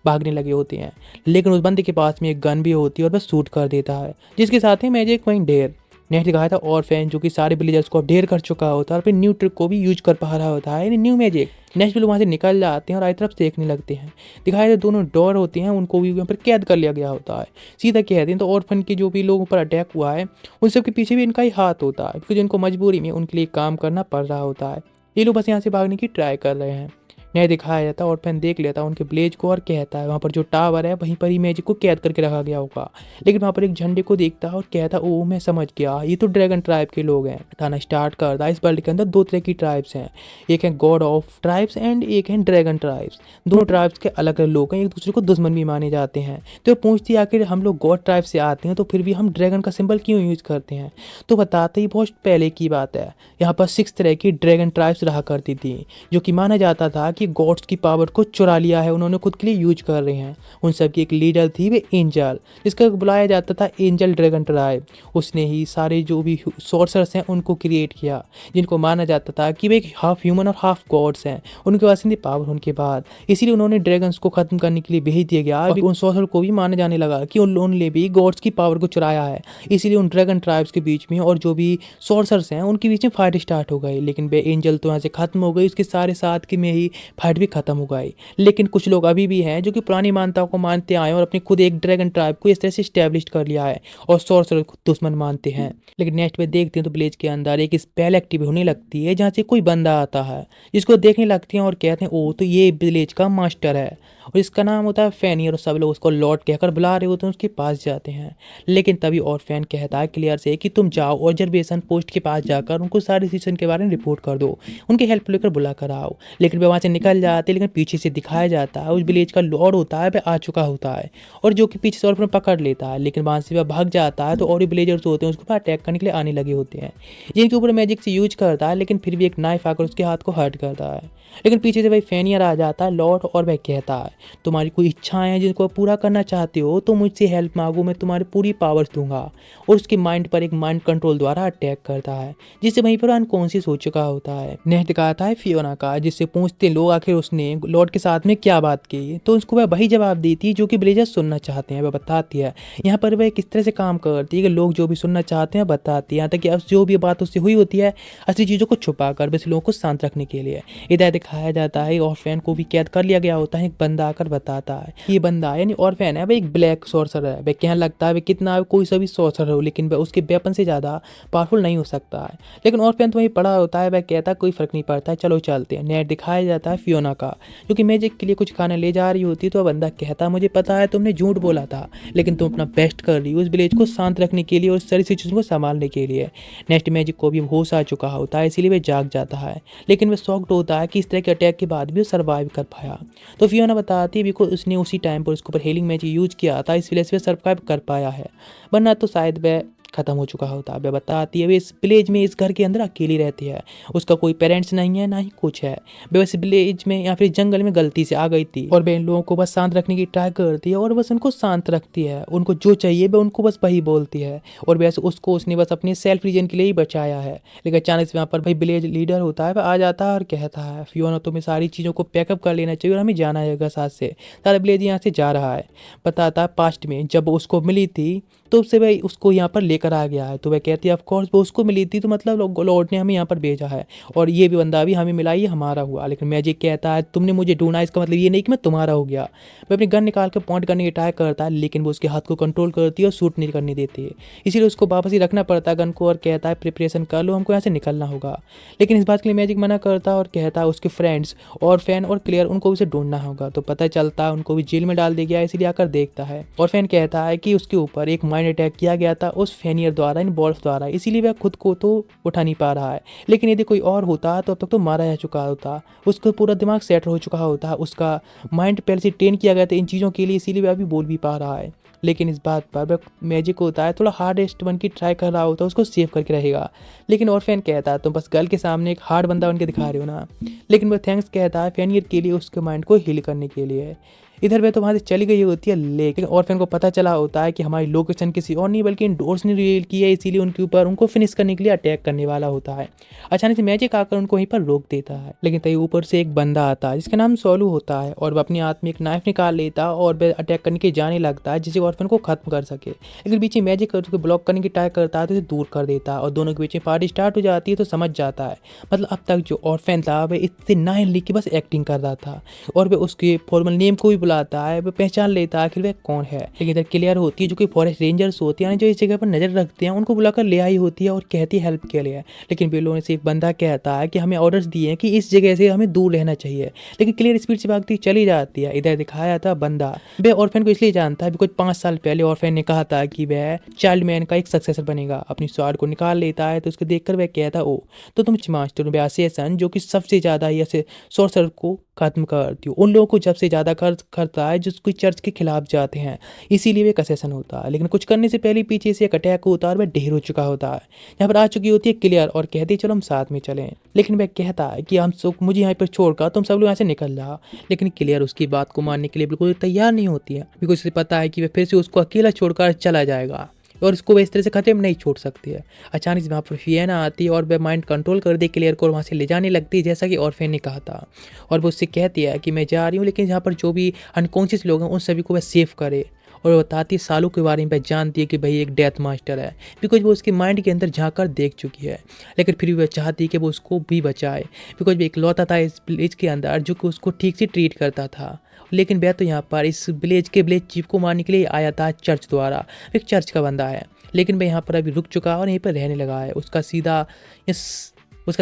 भागने लगे होते हैं। लेकिन उस बंदे के पास में एक गन भी होती है और वह शूट कर देता है, जिसके साथ ही मैजिक वहीं ढेर। नेक्स्ट दिखाया था और फैन जो कि सारे विलेजर्स को अब ढेर कर चुका होता है और फिर न्यू ट्रिक को भी यूज कर पा रहा होता है, यानी न्यू मैजिक। नेक्स्ट लोग वहाँ से निकल जाते हैं और आई तरफ देखने लगते हैं। दिखाया था दोनों डॉर होते हैं उनको भी यहाँ पर कैद कर लिया गया होता है। सीधा कहते हैं तो ऑर्फन के जो भी लोगों पर अटैक हुआ है उन सब के पीछे भी इनका ही हाथ होता है क्योंकि इनको मजबूरी में उनके लिए काम करना पड़ रहा होता है। ये लोग बस यहाँ से भागने की ट्राई कर रहे हैं। नहीं दिखाया जाता और फैन देख लेता उनके ब्लेज को और कहता है वहाँ पर जो टावर है वहीं पर ही मैजिक को कैद करके रखा गया होगा, लेकिन वहाँ पर एक झंडे को देखता है और कहता है ओह मैं समझ गया ये तो ड्रैगन ट्राइब के लोग हैं। बताना स्टार्ट करता है इस वर्ल्ड के अंदर 2 तरह की ट्राइब्स हैं, एक है गॉड ऑफ ट्राइब्स एंड एक है ड्रैगन ट्राइब्स। दोनों ट्राइब्स के अलग अलग लोग हैं, एक दूसरे को दुश्मन भी माने जाते हैं। तो पूछती है आखिर हम लोग गॉड ट्राइब से आते हैं तो फिर भी हम ड्रैगन का सिंबल क्यों यूज करते हैं। तो बताते ही बहुत पहले की बात है, यहाँ पर 6 तरह की ड्रैगन ट्राइब्स रहा करती थी जो कि माना जाता था कि गॉड्स की पावर को चुरा लिया है, उन्होंने खुद के लिए यूज कर रहे हैं। उन सब की एक लीडर थी वे एंजल, जिसका बुलाया जाता था एंजल ड्रैगन ट्राइब। उसने ही सारे जो भी सॉर्सर्स हैं उनको क्रिएट किया, जिनको माना जाता था कि वे एक हाफ ह्यूमन और हाफ गॉड्स हैं। उनके पास इतनी पावर होने के बाद इसीलिए उन्होंने ड्रैगन्स को खत्म करने के लिए भेज दिया गया। अभी उन सॉर्सर को भी माना जाने लगा कि उन्होंने भी गॉड्स की पावर को चुराया है। इसीलिए उन ड्रैगन ट्राइब्स के बीच में और जो भी सॉर्सर्स हैं उनके बीच में फाइट स्टार्ट हो गई। लेकिन वे एंजल तो यहाँ से खत्म हो गई, उसके सारे साथ के में ही फाइट भी खत्म हो गई। लेकिन कुछ लोग अभी भी हैं जो कि पुरानी मान्यताओं को मानते आए और अपने खुद एक ड्रैगन ट्राइब को इस तरह से स्टैब्लिश कर लिया है और सॉर्सर को दुश्मन मानते हैं। लेकिन नेक्स्ट में देखते हैं तो विलेज के अंदर एक स्पेल एक्टिव होने लगती है, जहाँ से कोई बंदा आता है जिसको देखने लगती हैं और कहते हैं ओ तो ये विलेज का मास्टर है और इसका नाम होता है फैनियर। और सब लोग उसको लॉर्ड कहकर बुला रहे होते हैं, उसके पास जाते हैं। लेकिन तभी और फैन कहता है क्लियर से कि तुम जाओ ऑब्जर्वेशन पोस्ट के पास जाकर उनको सारे सीजन के बारे में रिपोर्ट कर दो, उनकी हेल्प लेकर बुला कर आओ। लेकिन वे वहाँ से निकल जाते हैं, लेकिन पीछे से दिखाया जाता है उस विलेज का लॉर्ड होता है वह आ चुका होता है और जो कि पीछे से और पकड़ लेता है। लेकिन वहाँ से वह भाग जाता है तो और भी विलेजर्स होते हैं उसके ऊपर अटैक करने के लिए आने लगे होते हैं, जिनके ऊपर मैजिक से यूज करता है। लेकिन फिर भी एक नाइफ आकर उसके हाथ को हर्ट करता है। लेकिन पीछे से वही फैनियर आ जाता है लॉर्ड और वह कहता है तुम्हारी कोई इच्छाएं हैं जिनको पूरा करना चाहते हो तो मुझसे हेल्प मांगो, मैं तुम्हारी पूरी पावर्स दूंगा। और उसकी माइंड पर एक माइंड कंट्रोल द्वारा अटैक करता है, जिससे वहीं पर अनकॉन्शियस हो चुका होता है। नेक्स्ट दिखाता है फियोना का, जिससे पूछते लोग आखिर उसने लॉर्ड के साथ में क्या बात की, तो उसको वह वही जवाब देती है जो कि विलेजर्स सुनना चाहते हैं। वह बताती है यहाँ पर वह किस तरह से काम करती है कि लोग जो भी सुनना चाहते हैं बताती है, यहाँ तक कि जो भी बात उससे हुई होती है असली चीज़ों को छुपा कर बस लोगों को शांत रखने के लिए। इधर दिखाया जाता है और फैन को भी कैद कर लिया गया होता है। एक बंदा आकर बताता है ये बंदा यानी और फैन है वह एक ब्लैक सॉर्सर है। वह कहने लगता है वह कितना कोई सा भी सॉर्सर हो लेकिन वह उसके वेपन से ज़्यादा पावरफुल नहीं हो सकता है। लेकिन और फैन तो वहीं पड़ा होता है, वह कहता है कोई फर्क नहीं पड़ता है, चलो चलते हैं। नेट दिखाया जाता है फियोना का जो कि मैजिक के लिए कुछ खाना ले जा रही होती है। तो वह बंदा कहता है मुझे पता है तुमने झूठ बोला था, लेकिन तुम अपना बेस्ट कर रही हो उस विलेज को शांत रखने के लिए और सारी सिचुएशन को संभालने के लिए। नेक्स्ट मैजिक को भी होश आ चुका होता है, इसीलिए वह जाग जाता है। लेकिन वह शॉक्ड होता है कि इस तरह के अटैक के बाद भी वो सर्वाइव कर पाया। तो फियोना बताती है बिकॉज उसने उसी टाइम पर उसके ऊपर हीलिंग मैजिक यूज किया था, इस वजह से वह सर्वाइव कर पाया है, वरना तो शायद वह खत्म हो चुका होता है। वह बताती है वे इस विलेज में इस घर के अंदर अकेली रहती है, उसका कोई पेरेंट्स नहीं है ना ही कुछ है। वह इस विलेज में या फिर जंगल में गलती से आ गई थी और वह इन लोगों को बस शांत रखने की ट्राई करती है और बस उनको शांत रखती है। उनको जो चाहिए वह उनको बस वही बोलती है और वैसे उसको उसने बस अपने सेल्फ रीजन के लिए ही बचाया है। लेकिन अचानक से वहाँ पर भाई विलेज लीडर होता है, वह आ जाता है और कहता है फियोना तुम्हें सारी चीज़ों को पैकअप कर लेना चाहिए और हमें जाना है साथ से, सारा विलेज यहाँ से जा रहा है। बताता है पास्ट में जब उसको मिली थी तो उससे वह उसको यहाँ पर लेकर आ गया है। तो वह कहती है ऑफ कोर्स वो उसको मिली थी तो मतलब लॉर्ड ने हमें यहाँ पर भेजा है और ये भी बंदा भी हमें मिला, ये हमारा हुआ। लेकिन मैजिक कहता है तुमने मुझे ढूंढा, इसका मतलब ये नहीं कि मैं तुम्हारा हो गया। वह अपनी गन निकाल कर पॉइंट करने की ट्राई करता है, लेकिन वो उसके हाथ को कंट्रोल करती है और शूट नहीं करने देती है, इसीलिए उसको वापस ही रखना पड़ता है गन को और कहता है प्रिपरेशन कर लो, हमको यहाँ से निकलना होगा। लेकिन इस बात के लिए मैजिक मना करता है और कहता है उसके फ्रेंड्स और फैन और क्लियर उनको उसे ढूंढना होगा। तो पता चलता है उनको भी जेल में डाल दिया गया, इसीलिए आकर देखता है और फैन कहता है कि उसके ऊपर एक माइंड अटैक किया गया उस फैनियर द्वारा इन बॉल्स द्वारा, इसीलिए वह खुद को तो उठा नहीं पा रहा है। लेकिन यदि कोई और होता तो अब तक तो मारा जा चुका होता, उसका पूरा दिमाग सेट हो चुका होता, उसका माइंड पहले से ट्रेन किया गया था इन चीज़ों के लिए, इसीलिए वह अभी बोल भी पा रहा है। लेकिन इस बात पर वह मैजिक होता है थोड़ा हार्डेस्ट बन की ट्राई कर रहा होता है, उसको सेव करके रहेगा। लेकिन और फैन कहता है तुम बस गर्ल के सामने एक हार्ड बंदा बन के दिखा रहे हो ना। लेकिन वह थैंक्स कहता है फैनियर के लिए, उसके माइंड को हील करने के लिए। इधर वह तो वहाँ से चली गई होती है, लेकिन ऑर्फेन को पता चला होता है कि हमारी लोकेशन किसी और नहीं बल्कि इंडोर्स ने रिवील की है, इसीलिए उनके ऊपर उनको फिनिश करने के लिए अटैक करने वाला होता है। अचानक से मैजिक आकर उनको वहीं पर रोक देता है, लेकिन तभी ऊपर से एक बंदा आता है जिसका नाम सोलू होता है और वह अपने हाथ में एक नाइफ निकाल लेता है और वह अटैक करने के जाने लगता है जिससे ऑर्फेन को खत्म कर सके। लेकिन बीच में मैजिक उसको ब्लॉक करने की ट्राई करता है तो उसे दूर कर देता है और दोनों के बीच में पार्टी स्टार्ट हो जाती है। तो समझ जाता है मतलब अब तक जो ऑर्फेन था वह इतने ना लिख के बस एक्टिंग कर रहा था और वह उसके फॉर्मल नेम को भी बुलाता है, वह पहचान लेता है आखिर वह कौन है। लेकिन इधर क्लियर होती है जो कि फॉरेस्ट रेंजर्स होती है जो इस जगह पर नजर रखते हैं, उनको बुलाकर ले आई होती है और कहती है हेल्प के लिए। लेकिन वे लोगों से एक बंदा कहता है कि हमें ऑर्डर्स दिए हैं कि इस जगह से हमें दूर रहना चाहिए, लेकिन क्लियर स्पीड से भागती चली जाती है। इधर दिखाया था बंदा वह ऑर्फेन को इसलिए जानता है बिकॉज 5 साल पहले ऑर्फेन ने कहा था कि वह चाइल्ड मैन का एक सक्सेसर बनेगा। अपनी स्वाड को निकाल लेता है तो उसको देखकर वह कहता ओ तो तुम मास्टर व्यासेसन जो कि सबसे ज्यादा ही ऐसे सोर्सर को खत्म करती हो, उन लोगों को जब से ज़्यादा खर्च करता है जो कोई चर्च के खिलाफ जाते हैं, इसीलिए एक असेसन होता है। लेकिन कुछ करने से पहले पीछे से एक अटैक होता है और वह ढेर हो चुका होता है। यहाँ पर आ चुकी होती है क्लियर और कहती है चलो हम साथ में चलें, लेकिन वह कहता है कि हम सब मुझे यहाँ पर छोड़कर तुम सब लोग यहाँ से निकल जाओ। लेकिन क्लियर उसकी बात को मानने के लिए बिल्कुल तैयार नहीं होती है, बिकॉज उसे पता है कि वह फिर से उसको अकेला छोड़कर चला जाएगा और उसको वह इस तरह से खत्म नहीं छोड़ सकती है। अचानक से वहाँ पर फियोना आती है और वह माइंड कंट्रोल कर दे क्लियर को और वहाँ से ले जाने लगती है, जैसा कि ऑर्फेन ने कहा था। और वो उससे कहती है कि मैं जा रही हूँ, लेकिन यहाँ पर जो भी अनकॉन्शियस लोग हैं उन सभी को वह सेव करे। और बताती है सालों के बारे में वह जानती है कि भाई एक डेथ मास्टर है, बिकॉज वो उसके माइंड के अंदर झाँक देख चुकी है। लेकिन फिर भी वह चाहती है कि वो उसको भी बचाए, बिकॉज वो इकलौता था इस विलेज के अंदर जो कि उसको ठीक से ट्रीट करता था। लेकिन वह तो यहाँ पर इस विलेज के विलेज चीफ को मारने के लिए आया था चर्च द्वारा, एक चर्च का बंदा है। लेकिन वह यहाँ पर अभी रुक चुका और यहीं पर रहने लगा है। उसका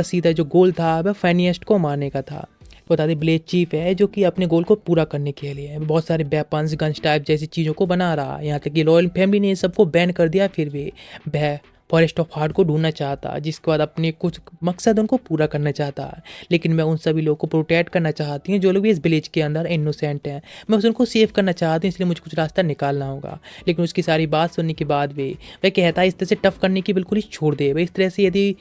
सीधा जो गोल था वह फैनियस्ट को मारने का था। बता दें विलेज चीफ है जो कि अपने गोल को पूरा करने के लिए बहुत सारे वेपन्स गन्स टाइप जैसी चीज़ों को बना रहा है। यहाँ तक कि रॉयल फैमिली ने सबको बैन कर दिया, फिर भी वह फॉरेस्ट ऑफ हार्ट को ढूंढना चाहता है, जिसके बाद अपने कुछ मकसद उनको पूरा करना चाहता है। लेकिन मैं उन सभी लोगों को प्रोटेक्ट करना चाहती हूँ जो लोग भी इस विलेज के अंदर इनोसेंट हैं। मैं उनको सेव करना चाहती हूँ, इसलिए मुझे कुछ रास्ता निकालना होगा। लेकिन उसकी सारी बात सुनने के बाद भी वह कहता है इस तरह से टफ करने की बिल्कुल ही छोड़ दे। वह इस तरह से यदि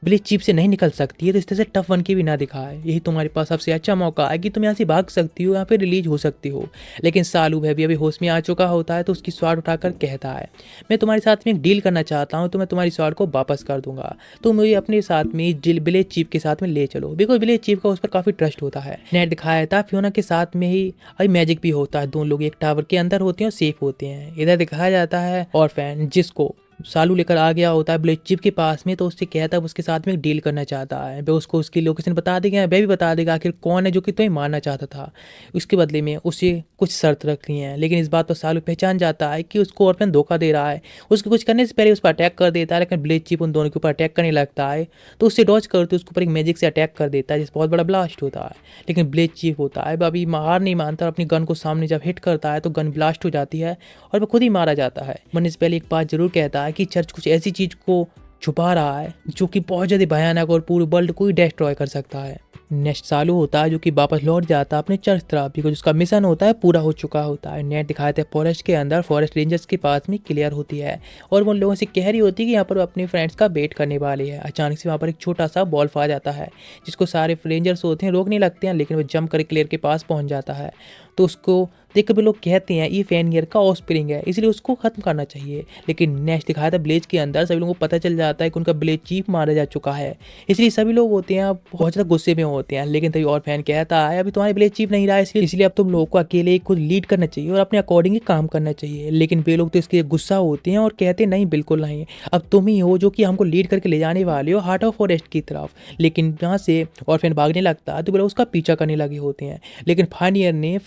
विलेज चीफ से नहीं निकल सकती है तो इस तरह से टफ बन के भी ना दिखाए। यही तुम्हारे पास सबसे अच्छा मौका है कि तुम यहाँ से भाग सकती हो, यहाँ पे रिलीज हो सकती हो। लेकिन सालू वह भी अभी होश में आ चुका होता है तो उसकी स्वाड उठाकर कहता है मैं तुम्हारे साथ में एक डील करना चाहता हूँ, तो मैं तुम्हारी स्वाड को वापस कर दूंगा। तो मुझे अपने साथ में विलेज चीफ के साथ में ले चलो, बिकॉज विलेज चीफ का उस पर काफी ट्रस्ट होता है। नेट दिखाया था फियोना के साथ में ही अभी मैजिक भी होता है, दोनों लोग एक टावर के अंदर होते हैं और सेफ होते हैं। इधर दिखाया जाता है ऑर्फेन जिसको सालू लेकर आ गया होता है विलेज चीफ के पास में, तो उससे कहता है उसके साथ में एक डील करना चाहता है। वह उसको उसकी लोकेशन बता देगा, वह भी बता देगा आखिर कौन है जो कि तुम्हें मारना चाहता था। उसके बदले में उसे कुछ शर्त रखनी है। लेकिन इस बात पर सालू पहचान जाता है कि उसको ऑर्फेन धोखा दे रहा है। उसको कुछ करने से पहले उस पर अटैक कर देता है, लेकिन विलेज चीफ उन दोनों के ऊपर अटैक करने लगता है तो उससे डॉज करते उसके ऊपर एक मैजिक से अटैक कर देता है, जिस बहुत बड़ा ब्लास्ट होता है। लेकिन विलेज चीफ होता है वह अभी हार नहीं मानता और अपनी गन को सामने जब हिट करता है तो गन ब्लास्ट हो जाती है और वह खुद ही मारा जाता है। मरने से पहले एक बात जरूर कहता है कि चर्च कुछ ऐसी चीज को छुपा रहा है जो कि बहुत ज्यादा भयानक और पूरे वर्ल्ड को ही डिस्ट्रॉय कर सकता है। नेक्स्ट सालू होता है जो कि वापस लौट जाता है अपने चर्च तरफ, बिकॉज उसका मिशन होता है पूरा हो चुका होता है। नेट दिखाते हैं फॉरेस्ट के अंदर फॉरेस्ट रेंजर्स के पास में क्लियर होती है और वो उन लोगों से कह रही होती है कि यहाँ पर वो अपने फ्रेंड्स का वेट करने वाली है। अचानक से वहाँ पर एक छोटा सा बॉल्फ आ जाता है जिसको सारे रेंजर्स होते हैं रोकने लगते हैं, लेकिन वो जंप कर क्लियर के पास पहुँच जाता है। तो उसको देख कर भी लोग कहते हैं ये फैनियर का ऑफस्प्रिंग है, इसलिए उसको खत्म करना चाहिए। लेकिन नेक्स्ट दिखाया था विलेज के अंदर सभी लोगों को पता चल जाता है कि उनका विलेज चीफ मारा जा चुका है, इसलिए सभी लोग होते हैं बहुत ज़्यादा गुस्से में होते हैं। लेकिन तभी और फैन कहता है अभी तुम्हारे विलेज चीफ नहीं रहा, इसलिए अब तुम लोगों को अकेले खुद लीड करना चाहिए और अपने अकॉर्डिंग ही काम करना चाहिए। लेकिन वे लोग तो इसके गुस्सा होते हैं और कहते नहीं बिल्कुल नहीं, अब तुम ही हो जो कि हमको लीड करके ले जाने वाले हो हार्ट ऑफ फॉरेस्ट की तरफ। लेकिन जहाँ से और फैन भागने लगता है तो वे लोग उसका पीछा करने लगे होते हैं। लेकिन फैनियर ने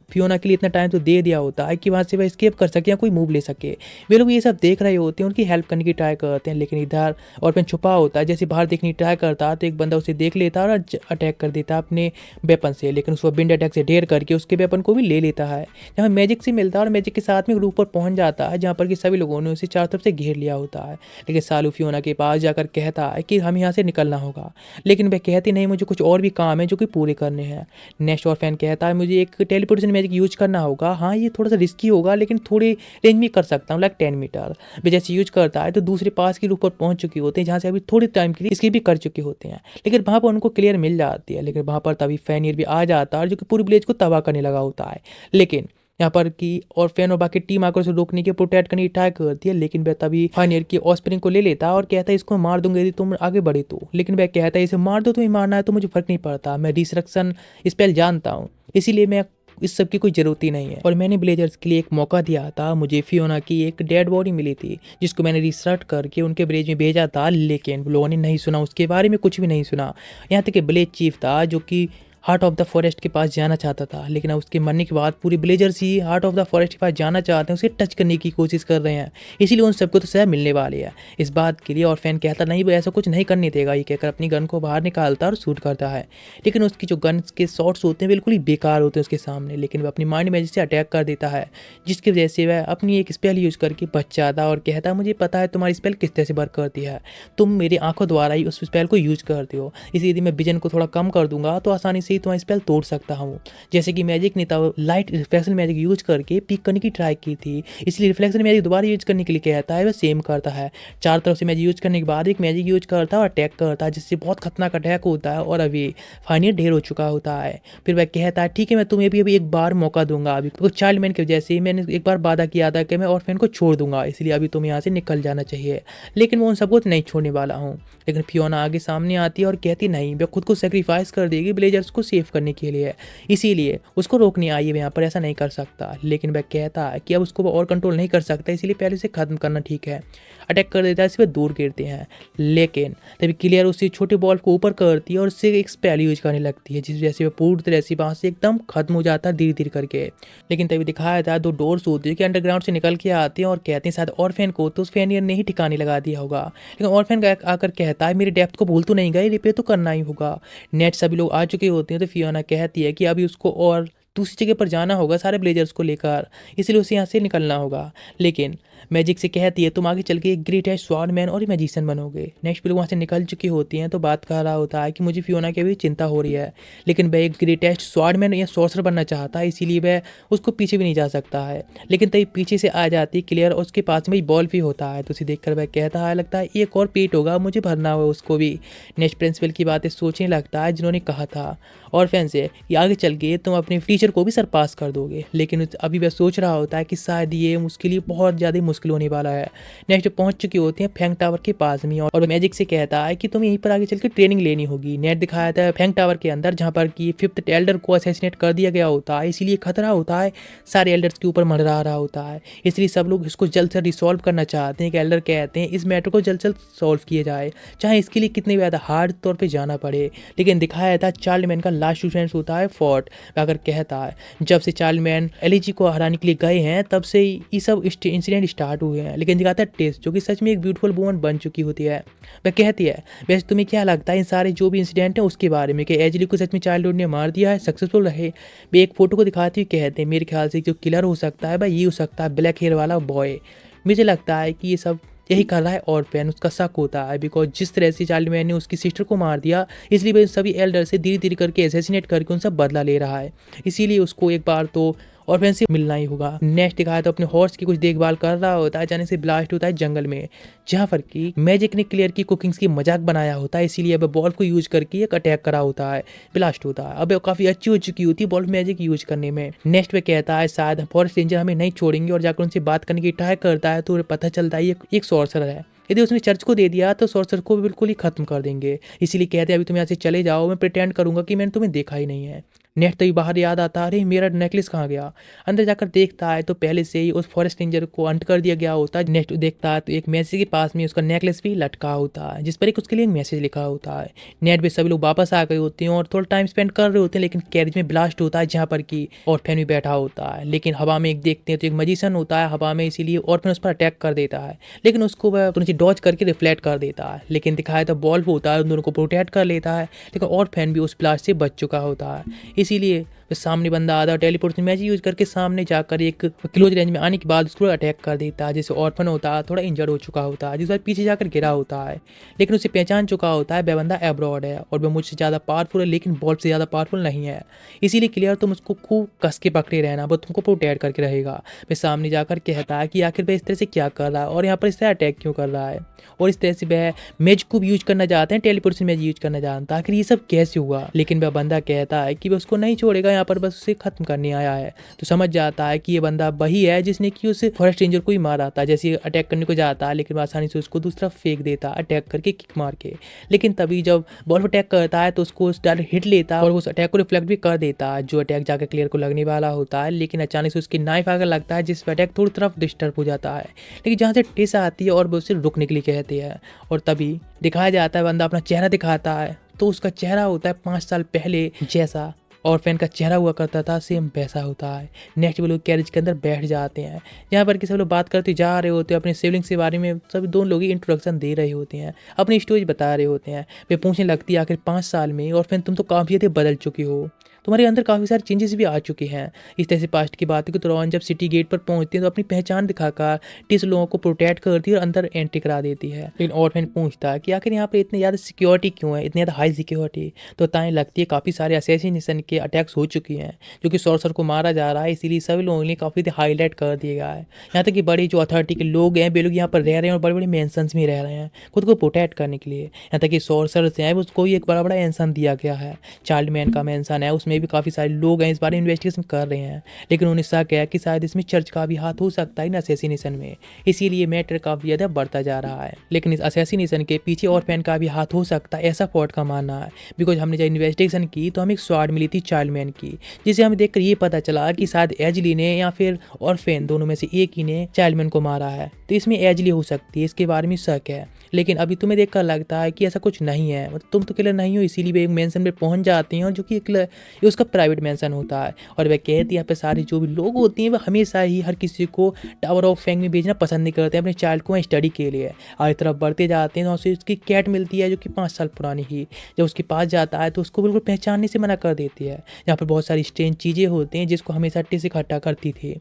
फियोना के लिए इतना टाइम तो दे दिया होता है कि वहाँ से वह एस्केप कर सके या कोई मूव ले सके। वे लोग ये सब देख रहे होते हैं, उनकी हेल्प करने की ट्राई करते हैं। लेकिन इधर ऑर्फेन छुपा होता है, जैसे बाहर देखने की ट्राई करता है तो एक बंदा उसे देख लेता है और अटैक कर देता है अपने वेपन से। लेकिन उसको विंड अटैक से ढेर करके उसके वेपन को भी ले लेता है। जहाँ मैजिक से मिलता है और मैजिक के साथ में एक रूप पर पहुंच जाता है जहाँ पर कि सभी लोगों ने उसे चारों तरफ से घेर लिया होता है। लेकिन सालू फियोना के पास जाकर कहता है कि हम यहाँ से निकलना होगा, लेकिन वह कहती नहीं मुझे कुछ और भी काम है जो कि पूरे करने हैं। नेक्स्ट ऑर्फेन कहता है मुझे एक टेलीपोर्टेशन मैजिक यूज करना होगा। हाँ ये थोड़ा सा रिस्की होगा लेकिन थोड़ी रेंज में कर सकता हूँ, लाइक 10 मीटर। वे जैसे यूज करता है तो दूसरे पास के रूप पर पहुंच चुके होते हैं जहाँ से अभी थोड़े टाइम के लिए इसकी भी कर चुके होते हैं। लेकिन वहाँ पर उनको क्लियर मिल जाती है। लेकिन वहाँ पर तभी फैनियर भी आ जाता है जो कि पूरी विलेज को तबाह करने लगा होता है। लेकिन यहाँ पर की और फैन और बाकी टीम आकर उसे रोकने के प्रोटेक्ट करने की ट्राई करती है। लेकिन वह तभी फैनियर की ऑस्प्रिंग को ले लेता है और कहता है इसको मार दूंगा यदि तुम आगे बढ़े तो। लेकिन वह कहता है इसे मार दो, तुम्हें मारना है तो मुझे फर्क नहीं पड़ता, मैं डिस्ट्रक्शन स्पेल जानता हूँ, इसीलिए मैं इस सब की कोई जरूरत ही नहीं है। और मैंने विलेजर्स के लिए एक मौका दिया था, मुझे फियोना की एक डेड बॉडी मिली थी जिसको मैंने रिसर्च करके उनके विलेज में भेजा था, लेकिन लोगों ने नहीं सुना, उसके बारे में कुछ भी नहीं सुना। यहाँ तक कि विलेज चीफ था जो कि हार्ट ऑफ द फॉरेस्ट के पास जाना चाहता था, लेकिन उसके मरने के बाद पूरे villagers he heart of the forest के पास जाना चाहते हैं, उसे टच करने की कोशिश कर रहे हैं, इसीलिए उन सबको तो सजा मिलने वाली है। इस बात के लिए और फैन कहता नहीं वो ऐसा कुछ नहीं करने देगा, ये कहकर अपनी गन को बाहर निकालता है और शूट करता है। लेकिन उसकी जो गन के शॉट्स होते हैं बिल्कुल ही बेकार होते हैं उसके सामने। लेकिन वह अपनी माइंड मैजिक से अटैक कर देता है जिसकी वजह से वह अपनी एक स्पेल यूज करके बच जाता है और कहता है मुझे पता है तुम्हारी स्पेल किस तरह से वर्क करती है, तुम मेरी आंखों द्वारा ही उस स्पेल को यूज करते हो, इसलिए यदि मैं विजन को थोड़ा कम कर दूंगा तो आसानी से ही तुम्हारा स्पेल तोड़ सकता हूँ। जैसे कि मैजिक ने तब लाइट रिफ्लेक्शन मैजिक यूज करके पीक करने की ट्राई की थी, इसलिए रिफ्लेक्शन मैजिक दोबारा यूज करने के लिए कहता है, वह सेम करता है। चार तरफ से मैजिक यूज करने के बाद एक मैजिक यूज करता है और अटैक करता है, जिससे बहुत खतरनाक अटैक होता है और अभी फाइनली ढेर हो चुका होता है। फिर वह कहता है ठीक है मैं तुम्हें भी अभी एक बार मौका दूंगा, अभी तो चाइल्ड मैन की वजह से मैंने एक बार वादा किया था कि मैं ऑर्फेन को छोड़ दूंगा, इसलिए अभी तुम्हें यहाँ से निकल जाना चाहिए। लेकिन मैं उन सबको नहीं छोड़ने वाला हूँ। लेकिन फियोना आगे सामने आती है और कहती नहीं, वह खुद को सेक्रीफाइस कर देगी ब्लेजर्स को सेव करने के लिए, इसीलिए उसको रोकने आई है, वह यहाँ पर ऐसा नहीं कर सकता। लेकिन वह कहता है कि अब उसको और कंट्रोल नहीं कर सकता, इसलिए पहले से खत्म करना ठीक है। अटैक कर देता है, इस पर दूर गिरते हैं। लेकिन तभी क्लियर उससे छोटे बॉल को ऊपर करती है और उससे एक स्पेल यूज करने लगती है, जिस वजह से वह पूरी तरह से वहाँ से एकदम खत्म हो जाता है धीरे धीरे करके। लेकिन तभी दिखाया था दो डोर्स होती है कि अंडरग्राउंड से निकल के आते हैं और कहते हैं शायद ऑर्फेन को तो उस फेनियर ने ही ठिकाने लगा दिया होगा। लेकिन ऑर्फेन आकर कहता है मेरी डेप्थ को भूल तो नहीं गए, रिपेयर तो करना ही होगा। नेट सभी लोग आ चुके होते हैं तो फियोना कहती है कि अभी उसको और दूसरी जगह पर जाना होगा सारे ब्लेजर्स को लेकर, इसलिए उसे यहाँ से निकलना होगा। लेकिन मैजिक से कहती है तुम आगे चल के एक ग्रेटेस्ट स्वॉर्डमैन और मैजिशियन बनोगे। नेक्स्ट भी लोग वहाँ से निकल चुकी होती हैं तो बात कर रहा होता है कि मुझे फियोना की भी चिंता हो रही है, लेकिन वह एक ग्रेटेस्ट स्वॉर्डमैन या सॉर्सर बनना चाहता है, इसीलिए वह उसको पीछे भी नहीं जा सकता है। लेकिन तभी पीछे से आ जाती है क्लियर और उसके पास में बॉल भी होता है, तो उसे देखकर वह कहता है लगता है एक और पेट होगा, मुझे भरना हुआ उसको भी। नेक्स्ट प्रिंसिपल की बातें सोचने लगता है जिन्होंने कहा था और फैन से ये आगे चल के तुम अपने टीचर को भी सरपास कर दोगे। लेकिन अभी वह सोच रहा होता है कि शायद ये उसके लिए बहुत ज़्यादा मुश्किल होने वाला है। नेक्स्ट पहुंच चुकी होती है फैंग टावर के पास में और मैजिक से कहता है कि तुम्हें यहीं पर आगे चल के ट्रेनिंग लेनी होगी। नेट दिखाया था फैंग टावर के अंदर जहाँ पर कि 5th एल्डर को असैसिनेट कर दिया गया होता है, इसीलिए खतरा होता है सारे एल्डर्स के ऊपर मंडरा रहा होता है, इसलिए सब लोग इसको जल्द से रिसॉल्व करना चाहते हैं कि एल्डर कहते हैं इस मैटर को जल्द से जल्द सॉल्व किया जाए, चाहे इसके लिए कितने ज़्यादा हार्ड तौर पर जाना पड़े। लेकिन दिखाया था चाइल्ड मैन का लास्ट स्टूडेंट होता है फोर्ट, अगर कहता है जब से चाइल्ड मैन एलिजी को हराने के लिए गए हैं तब से ये सब इंसिडेंट स्टार्ट हुए हैं। लेकिन दिखाता है टेस्ट जो कि सच में एक ब्यूटीफुल वुमन बन चुकी होती है। वह कहती है वैसे तुम्हें क्या लगता है इन सारे जो भी इंसिडेंट है उसके बारे में कि एजली को सच में चाइल्डहुड ने मार दिया है, सक्सेसफुल रहे। वे एक फोटो को दिखाती हुई कहते हैं मेरे ख्याल से जो किलर हो सकता है भाई ये हो सकता है ब्लैक हेयर वाला बॉय। मुझे लगता है कि ये सब यही कर रहा है और फैन उसका शक होता है बिकॉज जिस तरह से चाइल्ड मैन ने उसकी सिस्टर को मार दिया, इसलिए वह सभी एल्डर से धीरे धीरे करके असैसिनेट करके उनसे बदला ले रहा है, इसीलिए उसको एक बार तो और फैन से मिलना ही होगा। नेक्स्ट दिखाया तो अपने हॉर्स की कुछ देखभाल कर रहा होता है, जाने से ब्लास्ट होता है जंगल में, जहाँ पर कि मैजिक ने क्लियर की कुकिंग्स की मजाक बनाया होता है, इसीलिए अब बॉल को यूज करके एक अटैक करा होता है, ब्लास्ट होता है। अब काफी अच्छी हो चुकी होती है बॉल मैजिक यूज करने में। नेक्स्ट पे कहता है शायद फॉरेस्ट रेंजर हमें नहीं छोड़ेंगे और जाकर उनसे बात करने की ट्राई करता है तो पता चलता है ये एक सॉर्सरर है, यदि उसने चर्च को दे दिया तो सॉर्सर को बिल्कुल ही खत्म कर देंगे, इसीलिए कहते हैं अभी तुम यहाँ से चले जाओ, मैं प्रिटेंड करूंगा कि मैंने तुम्हें देखा ही नहीं है। नेक्स्ट तो बाहर याद आता है अरे मेरा नेकलेस कहाँ गया, अंदर जाकर देखता है तो पहले से ही उस फॉरेस्ट रेंजर को अंट कर दिया गया होता है। नेक्स्ट देखता है तो एक मैसेज के पास में उसका नेकलेस भी लटका होता है जिस पर एक उसके लिए एक मैसेज लिखा होता है। नेट पे सभी लोग वापस आ गए होते हैं और थोड़ा टाइम स्पेंड कर रहे होते हैं, लेकिन कैरेज में ब्लास्ट होता है जहाँ पर कि ऑर्फेन भी बैठा होता है। लेकिन हवा में एक देखते हैं तो एक मजिशियन होता है हवा में, इसीलिए ऑर्फेन उस पर अटैक कर देता है, लेकिन उसको वह तुरंत डॉज करके रिफ्लेक्ट कर देता है। लेकिन दिखाया तो बॉल होता है उन दोनों को प्रोटेक्ट कर लेता है, लेकिन ऑर्फेन भी उस ब्लास्ट से बच चुका होता है, इसीलिए सामने बंदा आधा टेलीपोर्टेशन मैजिक यूज करके सामने जाकर एक क्लोज रेंज में आने के बाद उसको अटैक कर देता है, जैसे ऑर्फन होता है थोड़ा इंजर्ड हो चुका होता है, जिस बार पीछे जाकर गिरा होता है, लेकिन उसे पहचान चुका होता है वह बंदा एब्रॉड है और वह मुझसे ज़्यादा पावरफुल है लेकिन बॉल से ज़्यादा पावरफुल नहीं है, इसीलिए क्लियर तुम उसको खूब कस के पकड़े रहना, वो तुमको प्रोटेक्ट करके रहेगा। वह सामने जाकर कहता है कि आखिर वह इस तरह से क्या कर रहा है और यहाँ पर इस तरह अटैक क्यों कर रहा है, और इस तरह से वह मैजिक को यूज करना चाहते हैं, टेलीपोर्टेशन मैजिक यूज करना जानता है, आखिर ये सब कैसे हुआ। लेकिन वह बंदा कहता है कि वह उसको नहीं छोड़ेगा, यहाँ पर बस उसे खत्म करने आया है। तो समझ जाता है कि ये बंदा वही है जिसने कि उस फॉरेस्ट रेंजर को ही मारा था, जैसे अटैक करने को जाता है लेकिन आसानी से उसको दूसरा फेंक देता अटैक करके किक मार के। लेकिन तभी जब बॉल अटैक करता है तो उसको डायरेक्ट हिट लेता है और उस अटैक को रिफ्लेक्ट भी कर देता है, जो अटैक जाकर क्लियर को लगने वाला होता है, लेकिन अचानक से उसकी नाइफ आकर लगता है जिस अटैक थोड़ी तरफ डिस्टर्ब हो जाता है, लेकिन जहाँ से टिस आती है और वो उसे रुकने के लिए कहते हैं। और तभी दिखाया जाता है बंदा अपना चेहरा दिखाता है तो उसका चेहरा होता है 5 साल पहले जैसा और फैन का चेहरा हुआ करता था सेम वैसा होता है। नेक्स्ट वो लोग कैरेज के अंदर बैठ जाते हैं जहाँ पर कि सब लोग बात करते जा रहे होते हैं अपने सिबलिंग्स के बारे में, सभी दोनों लोग ही इंट्रोडक्शन दे रहे होते हैं, अपनी स्टोरी बता रहे होते हैं। वे पूछने लगती है आखिर 5 साल में और फैन तुम तो काफ़ी ज़्यादा बदल चुकी हो, तुम्हारे अंदर काफ़ी सारे चेंजेस भी आ चुके हैं। इस तरह से पास्ट की बात के दौरान जब सिटी गेट पर पहुंचती है तो अपनी पहचान दिखाकर टिस लोगों को प्रोटेक्ट करती है और अंदर एंट्री करा देती है। लेकिन ऑर्फेन पूछता है कि आखिर यहाँ पर इतनी ज़्यादा सिक्योरिटी क्यों है, इतनी ज़्यादा हाई सिक्योरिटी। तो ताएं लगती है काफ़ी सारे असैसिनेशन के अटैक्स हो चुकी हैं, जो कि सॉर्सर को मारा जा रहा है, इसीलिए सभी लोगों के लिए काफ़ी हाईलाइट कर दिया गया है। यहाँ तक कि बड़ी जो अथॉरिटी के लोग हैं वे लोग यहाँ पर रह रहे हैं और बड़े बड़े मेंशंस में रह रहे हैं खुद को प्रोटेक्ट करने के लिए। यहाँ तक कि सॉर्सर्स हैं उसको भी एक बड़ा बड़ा मेंशन दिया गया है, चाइल्ड मैन का मेंशन है, उसमें भी काफ़ी सारे लोग हैं इस बारे में इन्वेस्टिगेशन कर रहे हैं। लेकिन उन्हें शक है कि शायद इसमें चर्च का भी हाथ हो सकता है इन असैसिनेशन में, इसीलिए मैटर काफ़ी ज़्यादा बढ़ता जा रहा है। लेकिन इस असैसिनेशन के पीछे ऑर्फेन का भी हाथ हो सकता है, ऐसा फोर्ड का मानना है। बिकॉज हमने जब इन्वेस्टिगेशन की तो हमें एक स्वाड मिली थी चाइल्ड मैन की, जिसे हमें देखकर ये पता चला कि शायद एजली ने या फिर ऑर्फेन दोनों में से एक ही ने चाइल्ड मैन को मारा है। तो इसमें एजली हो सकती है, इसके बारे में शक है। लेकिन अभी तुम्हें देखकर लगता है कि ऐसा कुछ नहीं है, मतलब तुम तो किलर नहीं हो, इसीलिए वे एक मेंशन पे पहुंच जाती हैं और जो कि ये उसका प्राइवेट मेंशन होता है। और वह कहती है यहाँ पे सारे जो भी लोग होते हैं वह हमेशा ही हर किसी को टावर ऑफ फैंग में भेजना पसंद नहीं करते हैं अपने चाइल्ड को स्टडी के लिए। और इस तरफ बढ़ते जाते हैं तो उसे उसकी कैट मिलती है जो कि 5 साल पुरानी ही। जब उसके पास जाता है तो उसको बिल्कुल पहचानने से मना कर देती है। यहाँ पर बहुत सारी स्ट्रेंज चीज़ें होती हैं जिसको हमेशा टिस इकट्ठा करती थी।